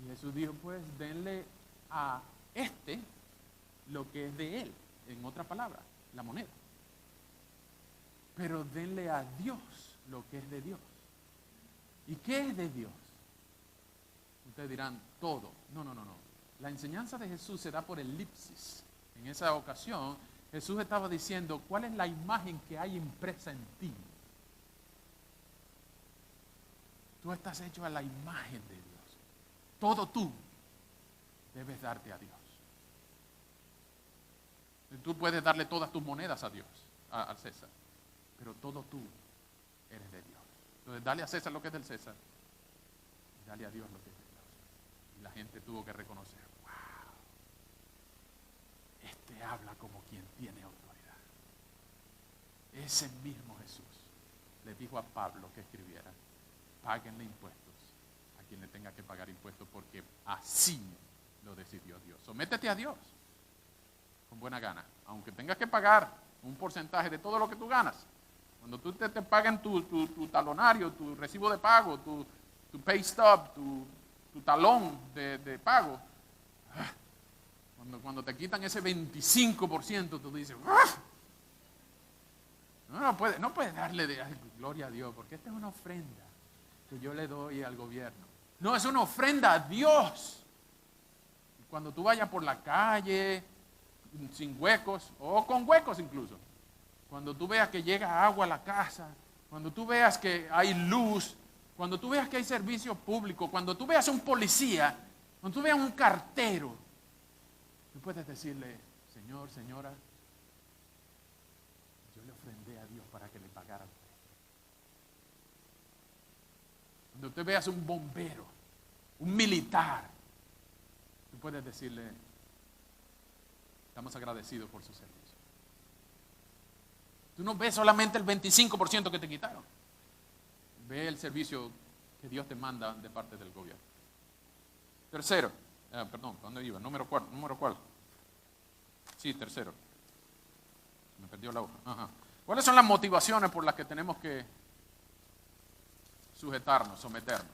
Y Jesús dijo, pues denle a este lo que es de él. En otra palabra, la moneda. Pero denle a Dios lo que es de Dios. ¿Y qué es de Dios? Ustedes dirán, todo. No. La enseñanza de Jesús se da por elipsis. En esa ocasión, Jesús estaba diciendo, ¿cuál es la imagen que hay impresa en ti? Tú estás hecho a la imagen de Dios. Todo tú debes darte a Dios. Tú puedes darle todas tus monedas a Dios, al César, pero todo tú eres de Dios. Entonces, dale a César lo que es del César y dale a Dios lo que es de Dios. Y la gente tuvo que reconocer, wow, este habla como quien tiene autoridad. Ese mismo Jesús le dijo a Pablo que escribiera, páguenle impuestos a quien le tenga que pagar impuestos, porque así lo decidió Dios. Sométete a Dios con buena gana, aunque tengas que pagar un porcentaje de todo lo que tú ganas. Cuando tú te paguen tu talonario, tu recibo de pago, tu pay stub, tu talón de pago, cuando te quitan ese 25%, tú dices, no puedes darle gloria a Dios, porque esta es una ofrenda que yo le doy al gobierno. No, es una ofrenda a Dios. Cuando tú vayas por la calle, sin huecos, o con huecos incluso, cuando tú veas que llega agua a la casa, cuando tú veas que hay luz, cuando tú veas que hay servicio público, cuando tú veas un policía, cuando tú veas un cartero, tú puedes decirle, Señor, señora, yo le ofrendé a Dios para que le pagara. Cuando tú veas un bombero, un militar, tú puedes decirle, estamos agradecidos por su servicio. Tú no ves solamente el 25% que te quitaron. Ve el servicio que Dios te manda de parte del gobierno. Tercero, ¿dónde iba? Número cuál. Sí, tercero. Me perdió la hoja. Ajá. ¿Cuáles son las motivaciones por las que tenemos que sujetarnos, someternos?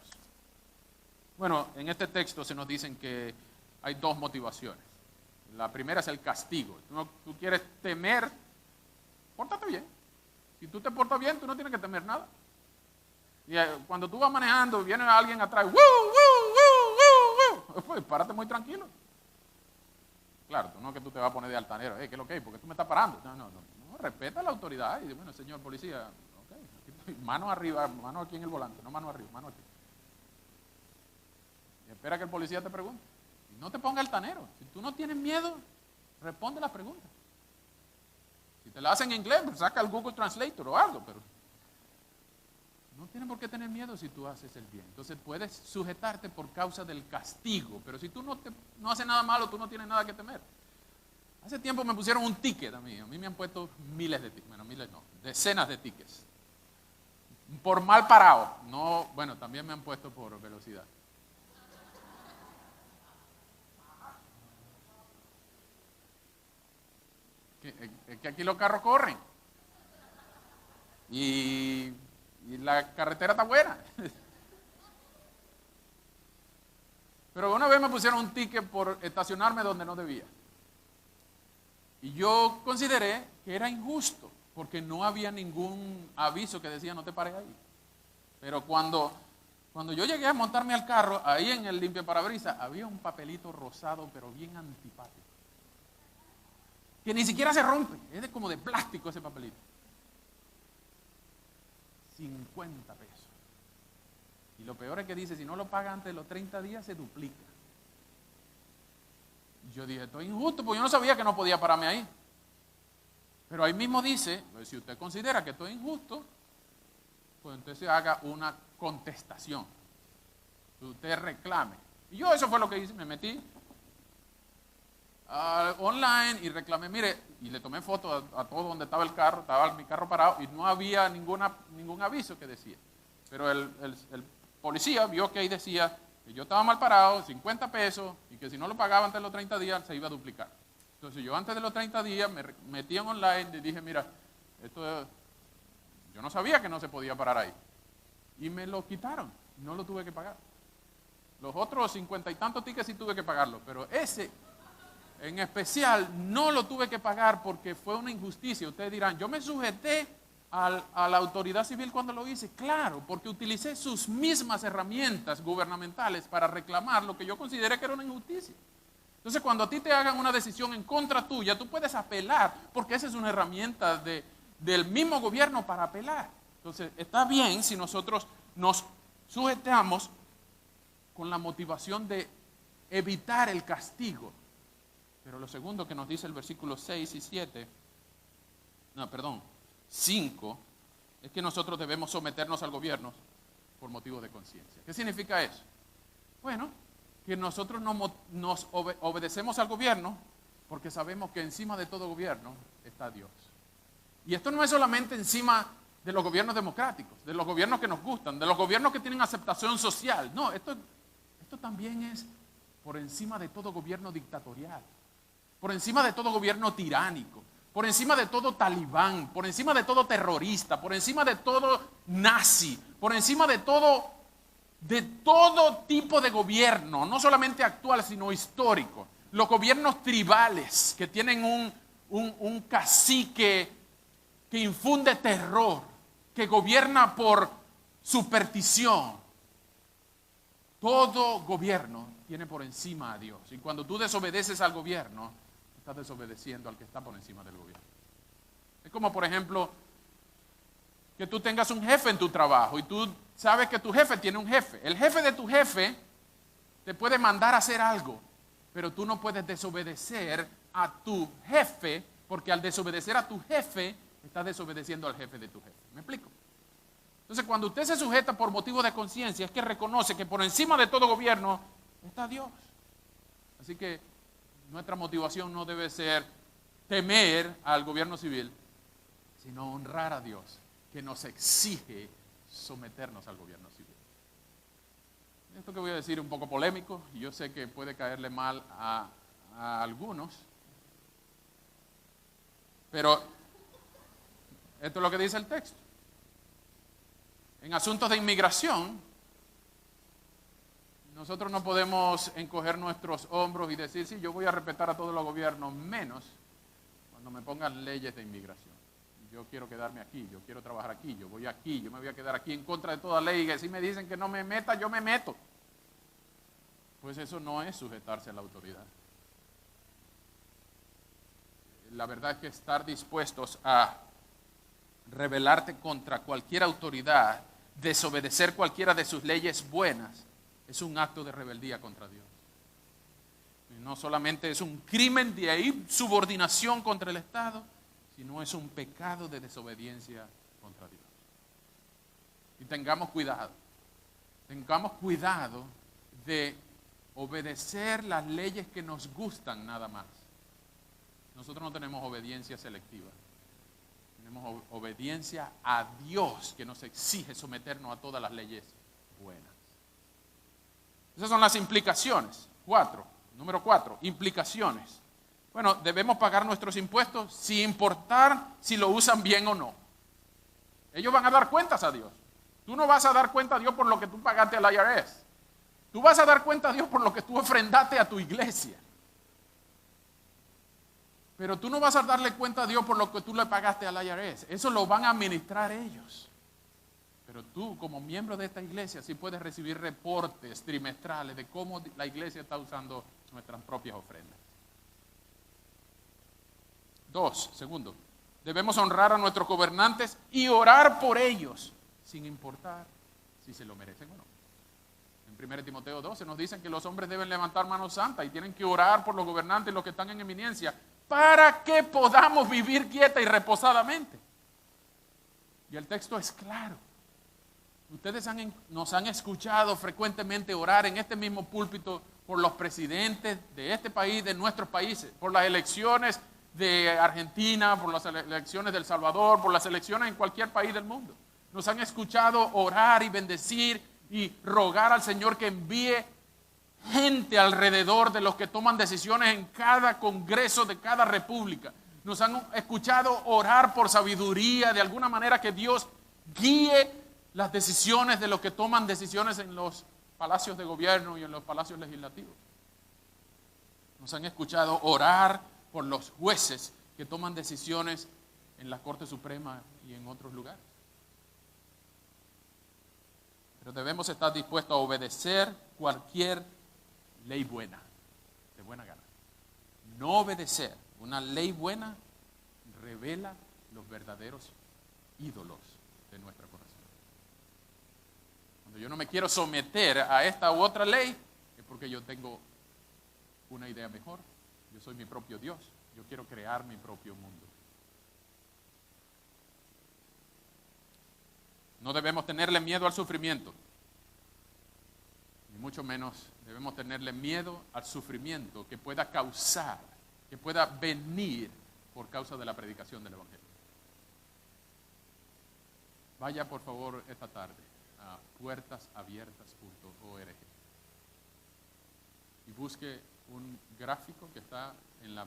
Bueno, en este texto se nos dicen que hay dos motivaciones. La primera es el castigo. Tú quieres temer pórtate bien. Si tú te portas bien, tú no tienes que temer nada. Y cuando tú vas manejando, viene alguien atrás, ¡woo, woo, woo, woo! Pues párate muy tranquilo. Claro, no es que tú te vas a poner de altanero, ¿qué es lo que hay? ¿Por qué tú me estás parando? No, respeta la autoridad. Y bueno, señor policía, ok, aquí estoy, mano arriba, mano aquí en el volante, no mano arriba, mano aquí. Y espera que el policía te pregunte. Y no te ponga altanero. Si tú no tienes miedo, responde las preguntas. Si te la hacen en inglés, pues saca el Google Translator o algo, pero no tienes por qué tener miedo si tú haces el bien. Entonces puedes sujetarte por causa del castigo, pero si tú no haces nada malo, tú no tienes nada que temer. Hace tiempo me pusieron un ticket a mí me han puesto miles de tickets, bueno, miles no, decenas de tickets. Por mal parado, no, bueno, también me han puesto por velocidad. Es que aquí los carros corren. Y la carretera está buena. Pero una vez me pusieron un ticket por estacionarme donde no debía. Y yo consideré que era injusto, porque no había ningún aviso que decía no te pares ahí. Pero cuando yo llegué a montarme al carro, ahí en el limpiaparabrisas, había un papelito rosado, pero bien antipático. Que ni siquiera se rompe, es como de plástico ese papelito. 50 pesos. Y lo peor es que dice, si no lo paga antes de los 30 días, se duplica. Y yo dije, esto es injusto, porque yo no sabía que no podía pararme ahí. Pero ahí mismo dice, pues, si usted considera que esto es injusto, pues entonces haga una contestación. Usted reclame. Y yo eso fue lo que hice, me metí online y reclamé, mire, y le tomé foto a todo donde estaba el carro, estaba mi carro parado y no había ningún aviso que decía. Pero el policía vio que ahí decía que yo estaba mal parado, 50 pesos, y que si no lo pagaba antes de los 30 días se iba a duplicar. Entonces yo antes de los 30 días me metí en online y dije, mira, yo no sabía que no se podía parar ahí. Y me lo quitaron, no lo tuve que pagar. Los otros 50 y tantos tickets sí tuve que pagarlo, pero ese en especial no lo tuve que pagar porque fue una injusticia. Ustedes dirán, yo me sujeté a la autoridad civil cuando lo hice. Claro, porque utilicé sus mismas herramientas gubernamentales para reclamar lo que yo consideré que era una injusticia. Entonces, cuando a ti te hagan una decisión en contra tuya, tú puedes apelar, porque esa es una herramienta del mismo gobierno para apelar. Entonces, está bien si nosotros nos sujetamos con la motivación de evitar el castigo. Pero lo segundo que nos dice el versículo 6 y 5, es que nosotros debemos someternos al gobierno por motivos de conciencia. ¿Qué significa eso? Bueno, que nosotros nos obedecemos al gobierno porque sabemos que encima de todo gobierno está Dios. Y esto no es solamente encima de los gobiernos democráticos, de los gobiernos que nos gustan, de los gobiernos que tienen aceptación social. No, esto también es por encima de todo gobierno dictatorial, por encima de todo gobierno tiránico, por encima de todo talibán, por encima de todo terrorista, por encima de todo nazi, por encima de todo tipo de gobierno, no solamente actual, sino histórico. Los gobiernos tribales que tienen un cacique que infunde terror, que gobierna por superstición. Todo gobierno tiene por encima a Dios. Y cuando tú desobedeces al gobierno, estás desobedeciendo al que está por encima del gobierno. Es como, por ejemplo, que tú tengas un jefe en tu trabajo y tú sabes que tu jefe tiene un jefe. El jefe de tu jefe te puede mandar a hacer algo, pero tú no puedes desobedecer a tu jefe, porque al desobedecer a tu jefe, estás desobedeciendo al jefe de tu jefe. ¿Me explico? Entonces, cuando usted se sujeta por motivo de conciencia, es que reconoce que por encima de todo gobierno está Dios. Así que nuestra motivación no debe ser temer al gobierno civil, sino honrar a Dios, que nos exige someternos al gobierno civil. Esto que voy a decir es un poco polémico, y yo sé que puede caerle mal a algunos, pero esto es lo que dice el texto. En asuntos de inmigración, nosotros no podemos encoger nuestros hombros y decir, sí, yo voy a respetar a todos los gobiernos, menos cuando me pongan leyes de inmigración. yo quiero quedarme aquí, yo quiero trabajar aquí, yo voy aquí, yo me voy a quedar aquí en contra de toda ley, que si me dicen que no me meta, yo me meto. Pues eso no es sujetarse a la autoridad. La verdad es que estar dispuestos a rebelarte contra cualquier autoridad, desobedecer cualquiera de sus leyes buenas, es un acto de rebeldía contra Dios. Y no solamente es un crimen de ahí, subordinación contra el Estado, sino es un pecado de desobediencia contra Dios. Y tengamos cuidado de obedecer las leyes que nos gustan nada más. Nosotros no tenemos obediencia selectiva. Tenemos obediencia a Dios, que nos exige someternos a todas las leyes buenas. Esas son las implicaciones. Número 4, implicaciones. Bueno, debemos pagar nuestros impuestos sin importar si lo usan bien o no. Ellos van a dar cuentas a Dios. Tú no vas a dar cuenta a Dios por lo que tú pagaste al IRS. Tú vas a dar cuenta a Dios por lo que tú ofrendaste a tu iglesia. Pero tú no vas a darle cuenta a Dios por lo que tú le pagaste al IRS. Eso lo van a administrar ellos. Pero tú, como miembro de esta iglesia, sí puedes recibir reportes trimestrales de cómo la iglesia está usando nuestras propias ofrendas. Segundo, debemos honrar a nuestros gobernantes y orar por ellos, sin importar si se lo merecen o no. En 1 Timoteo 12 nos dicen que los hombres deben levantar manos santas y tienen que orar por los gobernantes, los que están en eminencia, para que podamos vivir quieta y reposadamente. Y el texto es claro. Ustedes nos han escuchado frecuentemente orar en este mismo púlpito por los presidentes de este país, de nuestros países, por las elecciones de Argentina, por las elecciones de El Salvador, por las elecciones en cualquier país del mundo. Nos han escuchado orar y bendecir y rogar al Señor que envíe gente alrededor de los que toman decisiones en cada congreso de cada república. Nos han escuchado orar por sabiduría, de alguna manera que Dios guíe las decisiones de los que toman decisiones en los palacios de gobierno y en los palacios legislativos. Nos han escuchado orar por los jueces que toman decisiones en la Corte Suprema y en otros lugares. Pero debemos estar dispuestos a obedecer cualquier ley buena, de buena gana. No obedecer una ley buena revela los verdaderos ídolos de nuestro corazón. Cuando yo no me quiero someter a esta u otra ley, es porque yo tengo una idea mejor. Yo soy mi propio Dios. Yo quiero crear mi propio mundo. No debemos tenerle miedo al sufrimiento. Ni mucho menos debemos tenerle miedo al sufrimiento que pueda causar, que pueda venir por causa de la predicación del Evangelio. Vaya por favor esta tarde a puertasabiertas.org y busque un gráfico que está en la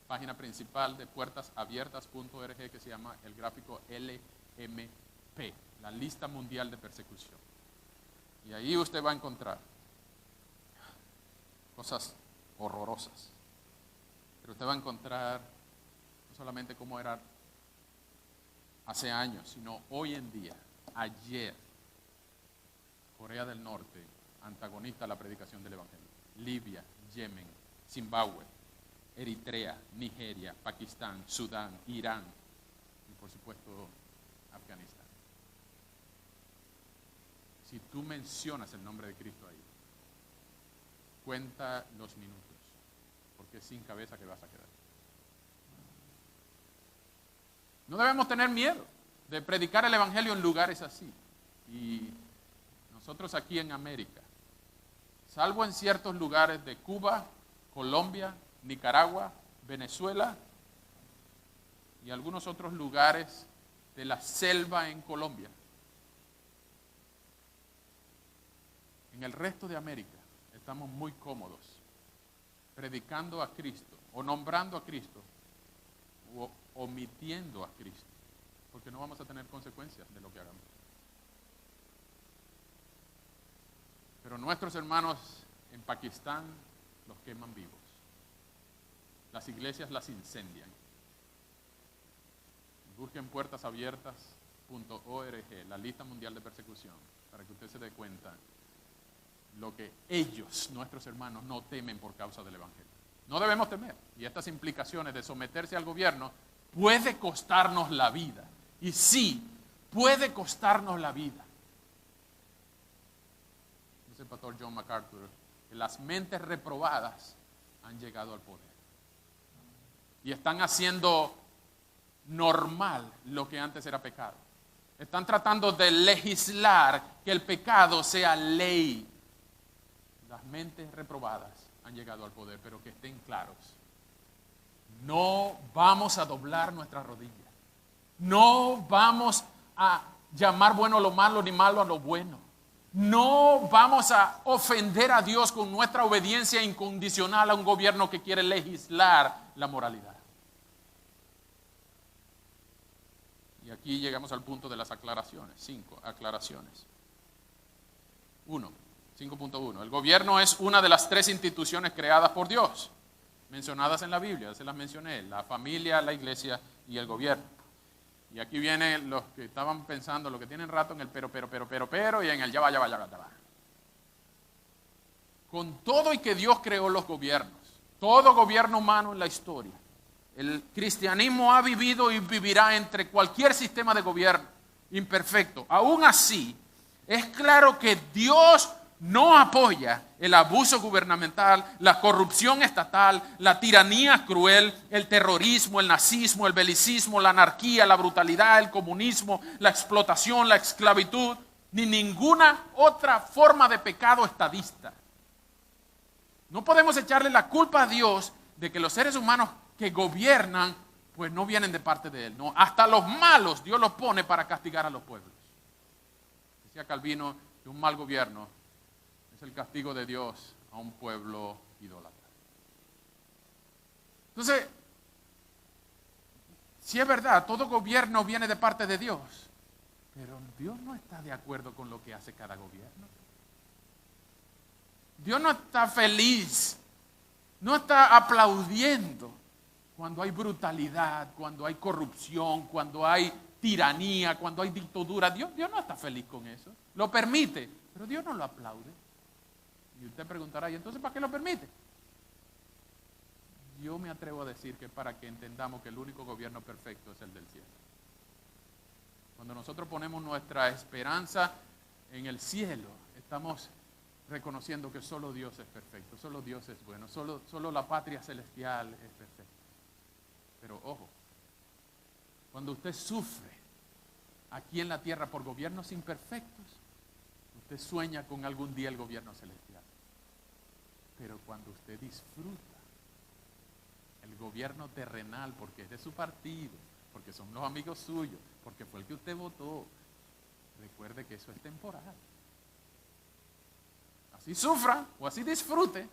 página principal de puertasabiertas.org que se llama el gráfico LMP, la lista mundial de persecución. Y ahí usted va a encontrar cosas horrorosas. Pero usted va a encontrar no solamente cómo era hace años, sino hoy en día, ayer, Corea del Norte, antagonista a la predicación del Evangelio. Libia, Yemen, Zimbabue, Eritrea, Nigeria, Pakistán, Sudán, Irán y por supuesto Afganistán. Si tú mencionas el nombre de Cristo ahí, cuenta los minutos, porque es sin cabeza que vas a quedar. No debemos tener miedo de predicar el Evangelio en lugares así. Y nosotros aquí en América, salvo en ciertos lugares de Cuba, Colombia, Nicaragua, Venezuela y algunos otros lugares de la selva en Colombia, en el resto de América estamos muy cómodos predicando a Cristo o nombrando a Cristo o omitiendo a Cristo, porque no vamos a tener consecuencias de lo que hagamos. Pero nuestros hermanos en Pakistán los queman vivos. Las iglesias las incendian. Busquen puertasabiertas.org, la lista mundial de persecución, para que usted se dé cuenta lo que ellos, nuestros hermanos, no temen por causa del Evangelio. No debemos temer. Y estas implicaciones de someterse al gobierno puede costarnos la vida. Y sí, puede costarnos la vida. Dice el pastor John MacArthur que las mentes reprobadas han llegado al poder. Y están haciendo normal lo que antes era pecado. Están tratando de legislar que el pecado sea ley. Las mentes reprobadas han llegado al poder, pero que estén claros. No vamos a doblar nuestras rodillas. No vamos a llamar bueno a lo malo ni malo a lo bueno. No vamos a ofender a Dios con nuestra obediencia incondicional a un gobierno que quiere legislar la moralidad. Y aquí llegamos al punto de las aclaraciones. 5 aclaraciones. 5.1. El gobierno es una de las 3 instituciones creadas por Dios, mencionadas en la Biblia, se las mencioné: la familia, la iglesia y el gobierno. Y aquí vienen los que estaban pensando, los que tienen rato en el pero, y en el ya va. Con todo y que Dios creó los gobiernos, todo gobierno humano en la historia, el cristianismo ha vivido y vivirá entre cualquier sistema de gobierno imperfecto. Aún así, es claro que Dios no apoya el abuso gubernamental, la corrupción estatal, la tiranía cruel, el terrorismo, el nazismo, el belicismo, la anarquía, la brutalidad, el comunismo, la explotación, la esclavitud, ni ninguna otra forma de pecado estadista. No podemos echarle la culpa a Dios de que los seres humanos que gobiernan pues no vienen de parte de Él. No, hasta los malos Dios los pone para castigar a los pueblos. Decía Calvino que un mal gobierno es el castigo de Dios a un pueblo idólatra. Entonces, si es verdad, todo gobierno viene de parte de Dios, pero Dios no está de acuerdo con lo que hace cada gobierno. Dios no está feliz, no está aplaudiendo cuando hay brutalidad, cuando hay corrupción, cuando hay tiranía, cuando hay dictadura. Dios no está feliz con eso. Lo permite, pero Dios no lo aplaude. Y usted preguntará, ¿y entonces para qué lo permite? Yo me atrevo a decir que para que entendamos que el único gobierno perfecto es el del cielo. Cuando nosotros ponemos nuestra esperanza en el cielo, estamos reconociendo que solo Dios es perfecto, solo Dios es bueno, solo la patria celestial es perfecta. Pero ojo, cuando usted sufre aquí en la tierra por gobiernos imperfectos, usted sueña con algún día el gobierno celestial. Pero cuando usted disfruta el gobierno terrenal porque es de su partido, porque son los amigos suyos, porque fue el que usted votó, recuerde que eso es temporal. Así sufra o así disfrute,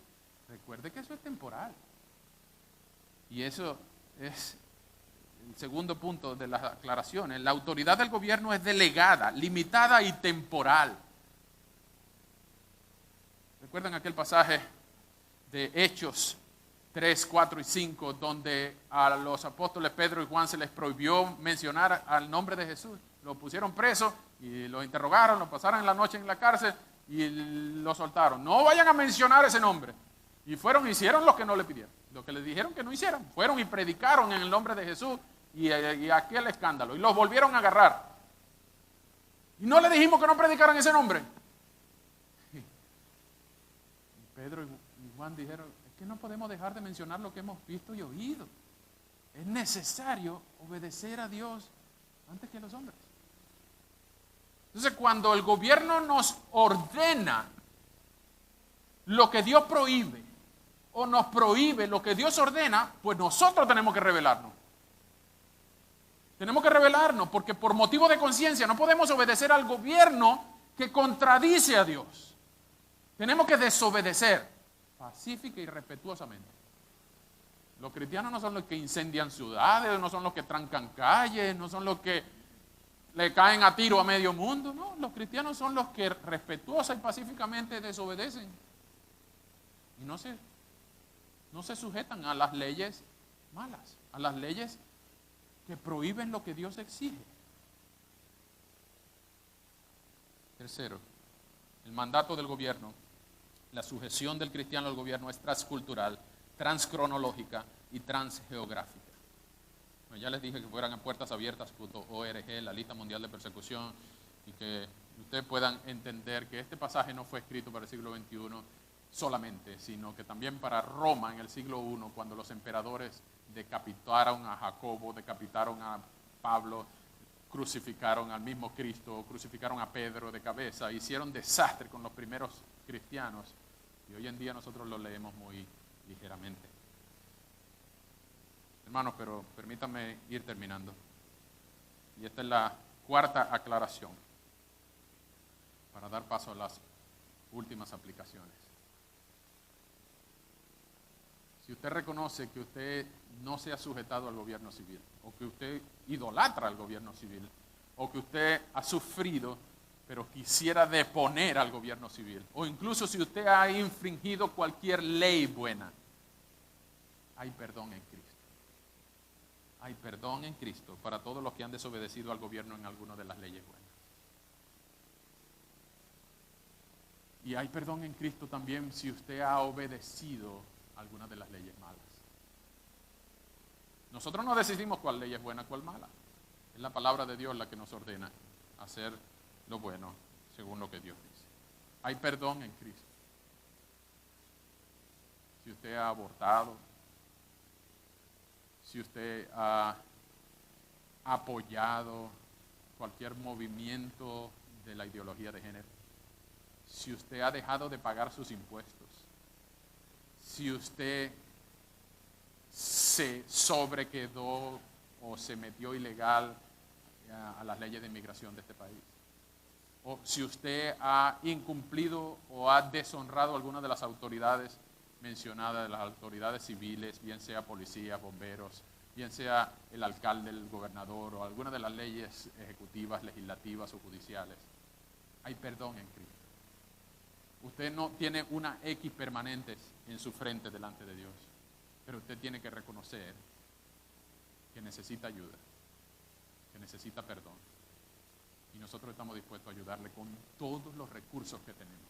recuerde que eso es temporal. Y eso es el segundo punto de las aclaraciones. La autoridad del gobierno es delegada, limitada y temporal. ¿Recuerdan aquel pasaje de Hechos 3, 4 y 5, donde a los apóstoles Pedro y Juan se les prohibió mencionar al nombre de Jesús? Lo pusieron preso y lo interrogaron, lo pasaron la noche en la cárcel y lo soltaron. No vayan a mencionar ese nombre. Y fueron y hicieron lo que no le pidieron, lo que les dijeron que no hicieran. Fueron y predicaron en el nombre de Jesús y aquel escándalo. Y los volvieron a agarrar. Y no le dijimos que no predicaran ese nombre. Y Pedro y Juan dijeron, es que no podemos dejar de mencionar lo que hemos visto y oído. Es necesario obedecer a Dios antes que a los hombres. Entonces, cuando el gobierno nos ordena lo que Dios prohíbe o nos prohíbe lo que Dios ordena, pues nosotros tenemos que rebelarnos. Tenemos que rebelarnos porque por motivo de conciencia no podemos obedecer al gobierno que contradice a Dios. Tenemos que desobedecer pacífica y respetuosamente. Los cristianos no son los que incendian ciudades, no son los que trancan calles, no son los que le caen a tiro a medio mundo. No, los cristianos son los que respetuosa y pacíficamente desobedecen y no se sujetan a las leyes malas, a las leyes que prohíben lo que Dios exige. Tercero, el mandato del gobierno, la sujeción del cristiano al gobierno es transcultural, transcronológica y transgeográfica. Bueno, ya les dije que fueran a puertasabiertas.org, la lista mundial de persecución, y que ustedes puedan entender que este pasaje no fue escrito para el siglo XXI solamente, sino que también para Roma en el siglo I, cuando los emperadores decapitaron a Jacobo, decapitaron a Pablo, crucificaron al mismo Cristo, crucificaron a Pedro de cabeza, hicieron desastre con los primeros cristianos, y hoy en día nosotros lo leemos muy ligeramente. Hermanos, pero permítanme ir terminando. Y esta es la cuarta aclaración para dar paso a las últimas aplicaciones. Si usted reconoce que usted no se ha sujetado al gobierno civil, o que usted idolatra al gobierno civil, o que usted ha sufrido, pero quisiera deponer al gobierno civil, o incluso si usted ha infringido cualquier ley buena, hay perdón en Cristo. Hay perdón en Cristo para todos los que han desobedecido al gobierno en alguna de las leyes buenas. Y hay perdón en Cristo también si usted ha obedecido algunas de las leyes malas. Nosotros no decidimos cuál ley es buena, cuál mala. Es la palabra de Dios la que nos ordena hacer lo bueno según lo que Dios dice. Hay perdón en Cristo. Si usted ha abortado, si usted ha apoyado cualquier movimiento de la ideología de género, si usted ha dejado de pagar sus impuestos, si usted se sobrequedó o se metió ilegal a las leyes de inmigración de este país, o si usted ha incumplido o ha deshonrado alguna de las autoridades mencionadas, de las autoridades civiles, bien sea policías, bomberos, bien sea el alcalde, el gobernador o alguna de las leyes ejecutivas, legislativas o judiciales, hay perdón en Cristo. Usted no tiene una X permanente en su frente delante de Dios, pero usted tiene que reconocer que necesita ayuda, que necesita perdón. Y nosotros estamos dispuestos a ayudarle con todos los recursos que tenemos.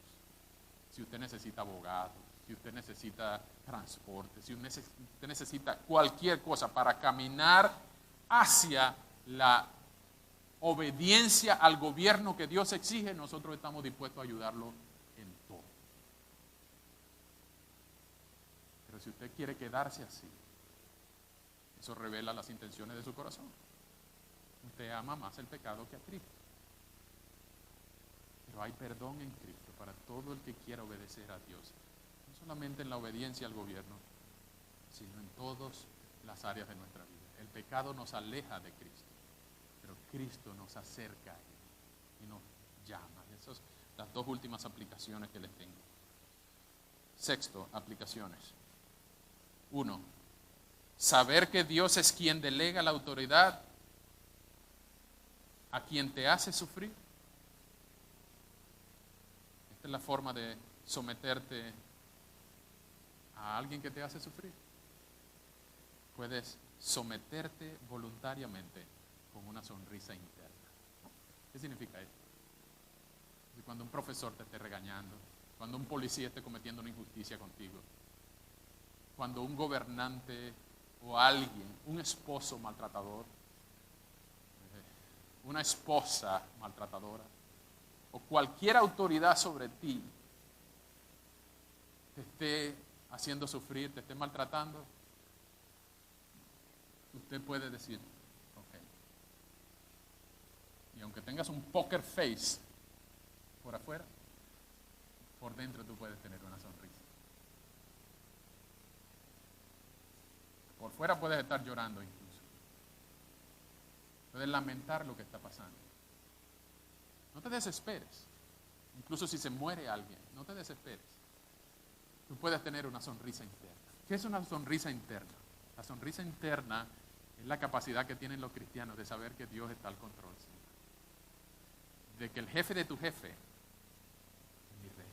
Si usted necesita abogado, si usted necesita transporte, si usted necesita cualquier cosa para caminar hacia la obediencia al gobierno que Dios exige, nosotros estamos dispuestos a ayudarlo en todo. Pero si usted quiere quedarse así, eso revela las intenciones de su corazón. Usted ama más el pecado que a Cristo. Pero hay perdón en Cristo para todo el que quiera obedecer a Dios. No solamente en la obediencia al gobierno, sino en todas las áreas de nuestra vida. El pecado nos aleja de Cristo, pero Cristo nos acerca a Él y nos llama. Esas son las dos últimas aplicaciones que les tengo. Sexto, aplicaciones. 1. Saber que Dios es quien delega la autoridad a quien te hace sufrir. Esta es la forma de someterte a alguien que te hace sufrir. Puedes someterte voluntariamente con una sonrisa interna. ¿Qué significa esto? Cuando un profesor te esté regañando, cuando un policía esté cometiendo una injusticia contigo, cuando un gobernante o alguien, un esposo maltratador, una esposa maltratadora, o cualquier autoridad sobre ti te esté haciendo sufrir, te esté maltratando, usted puede decir, ok. Y aunque tengas un poker face por afuera, por dentro tú puedes tener una sonrisa. Por fuera puedes estar llorando incluso. Puedes lamentar lo que está pasando. No te desesperes. Incluso si se muere alguien, no te desesperes. Tú puedes tener una sonrisa interna. ¿Qué es una sonrisa interna? La sonrisa interna es la capacidad que tienen los cristianos de saber que Dios está al control. De que el jefe de tu jefe es mi rey.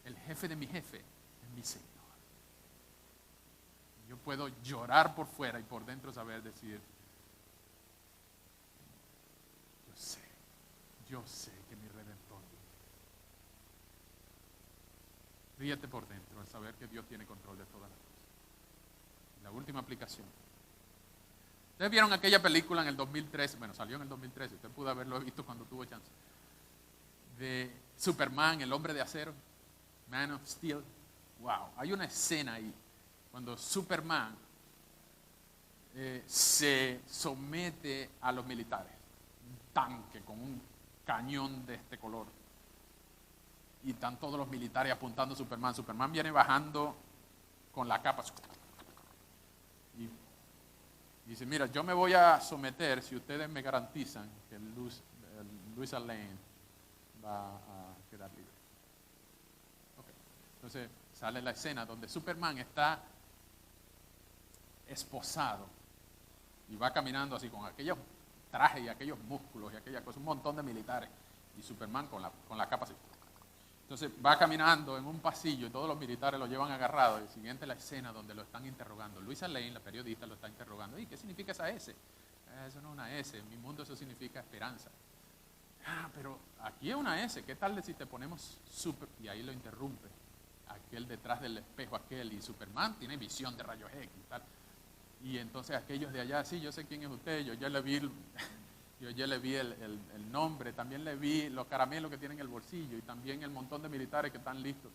El jefe de mi jefe es mi Señor. Yo puedo llorar por fuera y por dentro saber decir, yo sé que mi Redentor vive. Ríete por dentro al saber que Dios tiene control de todas las cosas. La última aplicación. Ustedes vieron aquella película en el 2013, bueno, salió en el 2013, usted pudo haberlo visto cuando tuvo chance, de Superman, el hombre de acero, Man of Steel. Wow, hay una escena ahí, cuando Superman se somete a los militares, un tanque con un cañón de este color, y están todos los militares apuntando a Superman. Superman viene bajando con la capa y dice, mira, yo me voy a someter si ustedes me garantizan que Luisa Lane va a quedar libre. Okay. Entonces sale la escena donde Superman está esposado y va caminando así con aquellos trajes y aquellos músculos y aquella cosa, un montón de militares, y Superman con la capa así. Entonces va caminando en un pasillo y todos los militares lo llevan agarrado. Y siguiente la escena donde lo están interrogando. Luisa Lane, la periodista, lo está interrogando. ¿Y qué significa esa S? Eso no es una S. En mi mundo eso significa esperanza. Pero aquí es una S. ¿Qué tal si te ponemos super? Y ahí lo interrumpe. Aquel detrás del espejo, aquel. Y Superman tiene visión de rayos X y tal. Y entonces aquellos de allá, sí, yo sé quién es usted. Yo ya le vi el nombre, también le vi los caramelos que tiene en el bolsillo y también el montón de militares que están listos.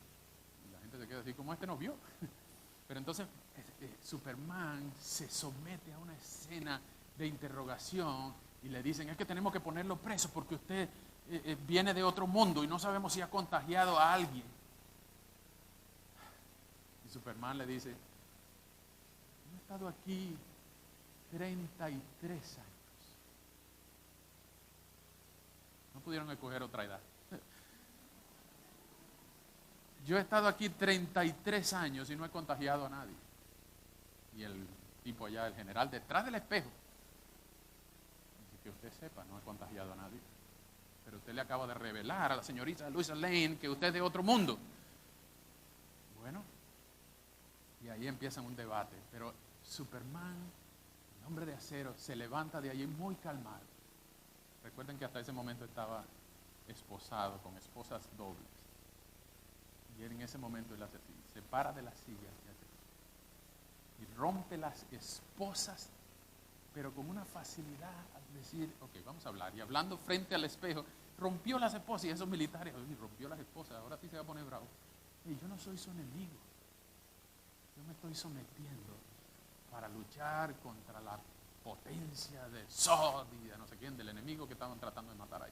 Y la gente se queda así, como este nos vio. Pero entonces Superman se somete a una escena de interrogación y le dicen, es que tenemos que ponerlo preso porque usted viene de otro mundo y no sabemos si ha contagiado a alguien. Y Superman le dice, yo he estado aquí 33 años. No pudieron escoger otra edad. Yo he estado aquí 33 años y no he contagiado a nadie. Y el tipo allá, el general, detrás del espejo, dice, que usted sepa, no he contagiado a nadie. Pero usted le acaba de revelar a la señorita Luisa Lane que usted es de otro mundo. Bueno, y ahí empiezan un debate. Pero Superman, el hombre de acero, se levanta de allí muy calmado. Recuerden que hasta ese momento estaba esposado con esposas dobles. Y él en ese momento él hace así, se para de la silla y rompe las esposas, pero con una facilidad al decir, ok, vamos a hablar. Y hablando frente al espejo, rompió las esposas y esos militares, oye, rompió las esposas, ahora sí se va a poner bravo. Y yo no soy su enemigo. Yo me estoy sometiendo para luchar contra la potencia de Zod y de no sé quién, del enemigo que estaban tratando de matar ahí.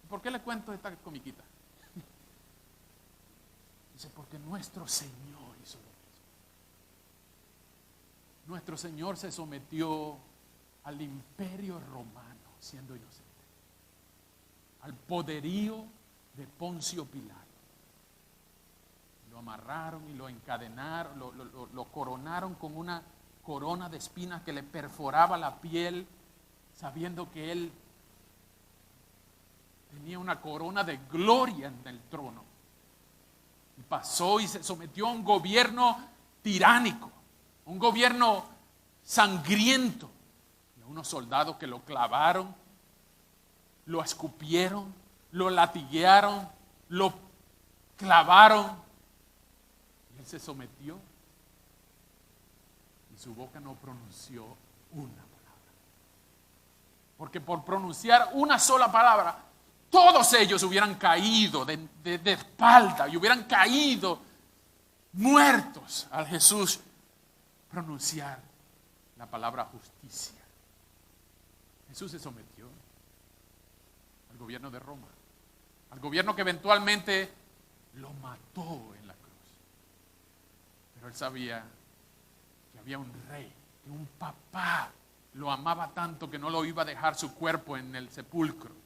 ¿Por qué le cuento esta comiquita? Dice, porque nuestro Señor hizo lo mismo. Nuestro Señor se sometió al imperio romano siendo inocente, al poderío de Poncio Pilato. Lo amarraron y lo encadenaron, lo coronaron con una corona de espinas que le perforaba la piel, sabiendo que él tenía una corona de gloria en el trono. Y pasó y se sometió a un gobierno tiránico, un gobierno sangriento, y a unos soldados que lo clavaron, lo escupieron, lo latiguearon, lo clavaron, y él se sometió. Su boca no pronunció una palabra. Porque por pronunciar una sola palabra, todos ellos hubieran caído de espalda y hubieran caído muertos al Jesús pronunciar la palabra justicia. Jesús se sometió al gobierno de Roma, al gobierno que eventualmente lo mató en la cruz. Pero él sabía que había un rey, que un papá lo amaba tanto que no lo iba a dejar su cuerpo en el sepulcro.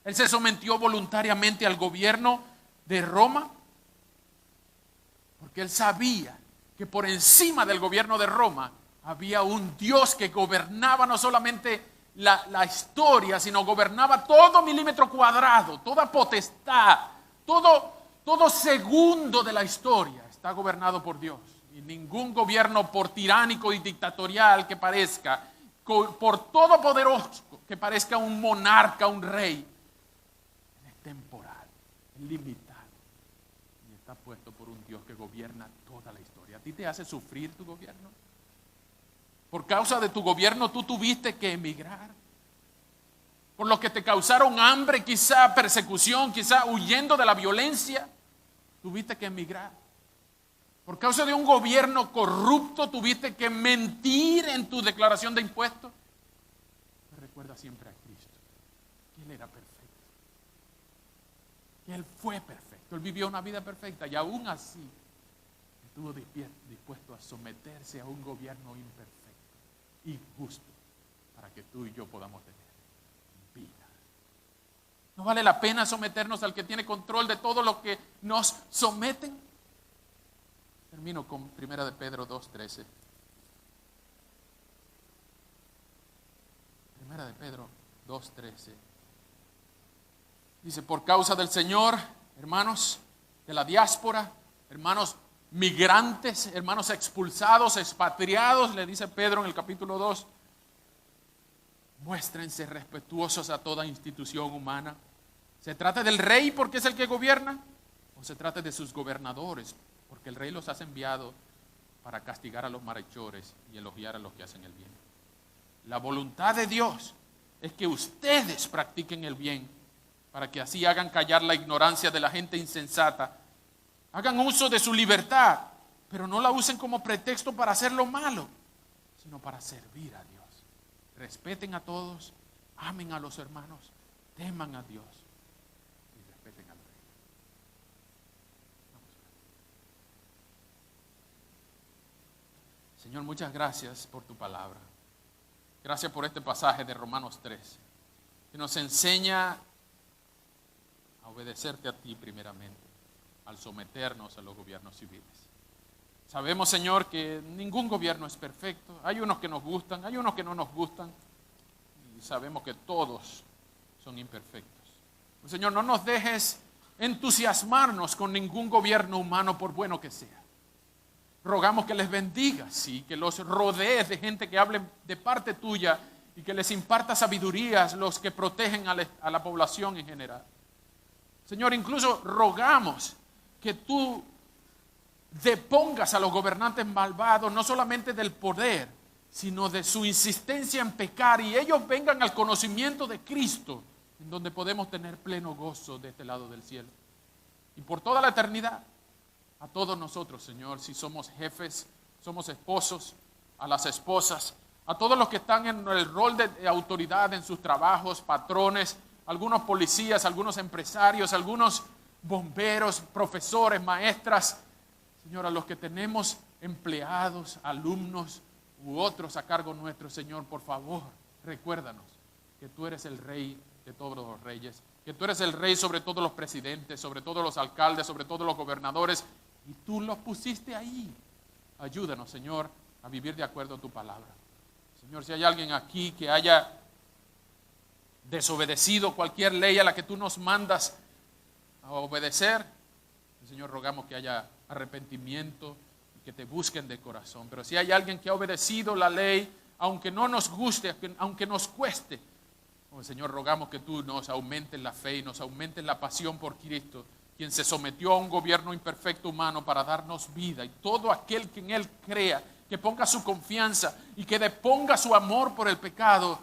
Él se sometió voluntariamente al gobierno de Roma porque él sabía que por encima del gobierno de Roma había un Dios que gobernaba no solamente la historia, sino gobernaba todo milímetro cuadrado, toda potestad, todo segundo de la historia está gobernado por Dios. Y ningún gobierno, por tiránico y dictatorial que parezca, por todopoderoso que parezca un monarca, un rey, es temporal, es limitado. Y está puesto por un Dios que gobierna toda la historia. ¿A ti te hace sufrir tu gobierno? Por causa de tu gobierno tú tuviste que emigrar. Por lo que te causaron hambre, quizá persecución, quizá huyendo de la violencia, tuviste que emigrar. Por causa de un gobierno corrupto, tuviste que mentir en tu declaración de impuestos. Recuerda siempre a Cristo, que Él era perfecto, que Él fue perfecto, Él vivió una vida perfecta y aún así estuvo dispuesto a someterse a un gobierno imperfecto y justo para que tú y yo podamos tener vida. ¿No vale la pena someternos al que tiene control de todo lo que nos someten? Termino con 1 de Pedro 2:13. 1 de Pedro 2:13. Dice, por causa del Señor, hermanos de la diáspora, hermanos migrantes, hermanos expulsados, expatriados, le dice Pedro en el capítulo 2, muéstrense respetuosos a toda institución humana. ¿Se trata del rey porque es el que gobierna? ¿O se trata de sus gobernadores? Porque el rey los ha enviado para castigar a los malhechores y elogiar a los que hacen el bien. La voluntad de Dios es que ustedes practiquen el bien para que así hagan callar la ignorancia de la gente insensata. Hagan uso de su libertad, pero no la usen como pretexto para hacer lo malo, sino para servir a Dios. Respeten a todos, amen a los hermanos, teman a Dios y respeten al rey. Señor, muchas gracias por tu palabra. Gracias por este pasaje de Romanos 3, que nos enseña a obedecerte a ti primeramente, al someternos a los gobiernos civiles. Sabemos, Señor, que ningún gobierno es perfecto. Hay unos que nos gustan, hay unos que no nos gustan. Y sabemos que todos son imperfectos. Pues, Señor, no nos dejes entusiasmarnos con ningún gobierno humano, por bueno que sea. Rogamos que les bendigas, sí, que los rodees de gente que hable de parte tuya y que les imparta sabidurías los que protegen a la población en general. Señor, incluso rogamos que tú depongas a los gobernantes malvados, no solamente del poder, sino de su insistencia en pecar, y ellos vengan al conocimiento de Cristo, en donde podemos tener pleno gozo de este lado del cielo. Y por toda la eternidad, a todos nosotros, Señor, si somos jefes, somos esposos, a las esposas, a todos los que están en el rol de autoridad en sus trabajos, patrones, algunos policías, algunos empresarios, algunos bomberos, profesores, maestras, Señor, a los que tenemos empleados, alumnos u otros a cargo nuestro, Señor, por favor, recuérdanos que tú eres el Rey de todos los reyes, que tú eres el Rey sobre todos los presidentes, sobre todos los alcaldes, sobre todos los gobernadores, y tú los pusiste ahí. Ayúdanos, Señor, a vivir de acuerdo a tu palabra. Señor, si hay alguien aquí que haya desobedecido cualquier ley a la que tú nos mandas a obedecer, Señor, rogamos que haya arrepentimiento y que te busquen de corazón. Pero si hay alguien que ha obedecido la ley, aunque no nos guste, aunque nos cueste, Señor, rogamos que tú nos aumentes la fe y nos aumentes la pasión por Cristo, quien se sometió a un gobierno imperfecto humano para darnos vida, y todo aquel que en Él crea, que ponga su confianza y que deponga su amor por el pecado,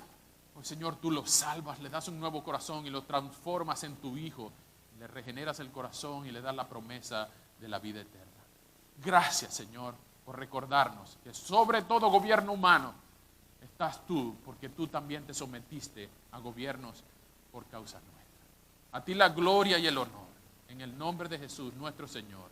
pues Señor, tú lo salvas, le das un nuevo corazón y lo transformas en tu Hijo, le regeneras el corazón y le das la promesa de la vida eterna. Gracias, Señor, por recordarnos que sobre todo gobierno humano estás tú, porque tú también te sometiste a gobiernos por causa nuestra. A ti la gloria y el honor, en el nombre de Jesús, nuestro Señor.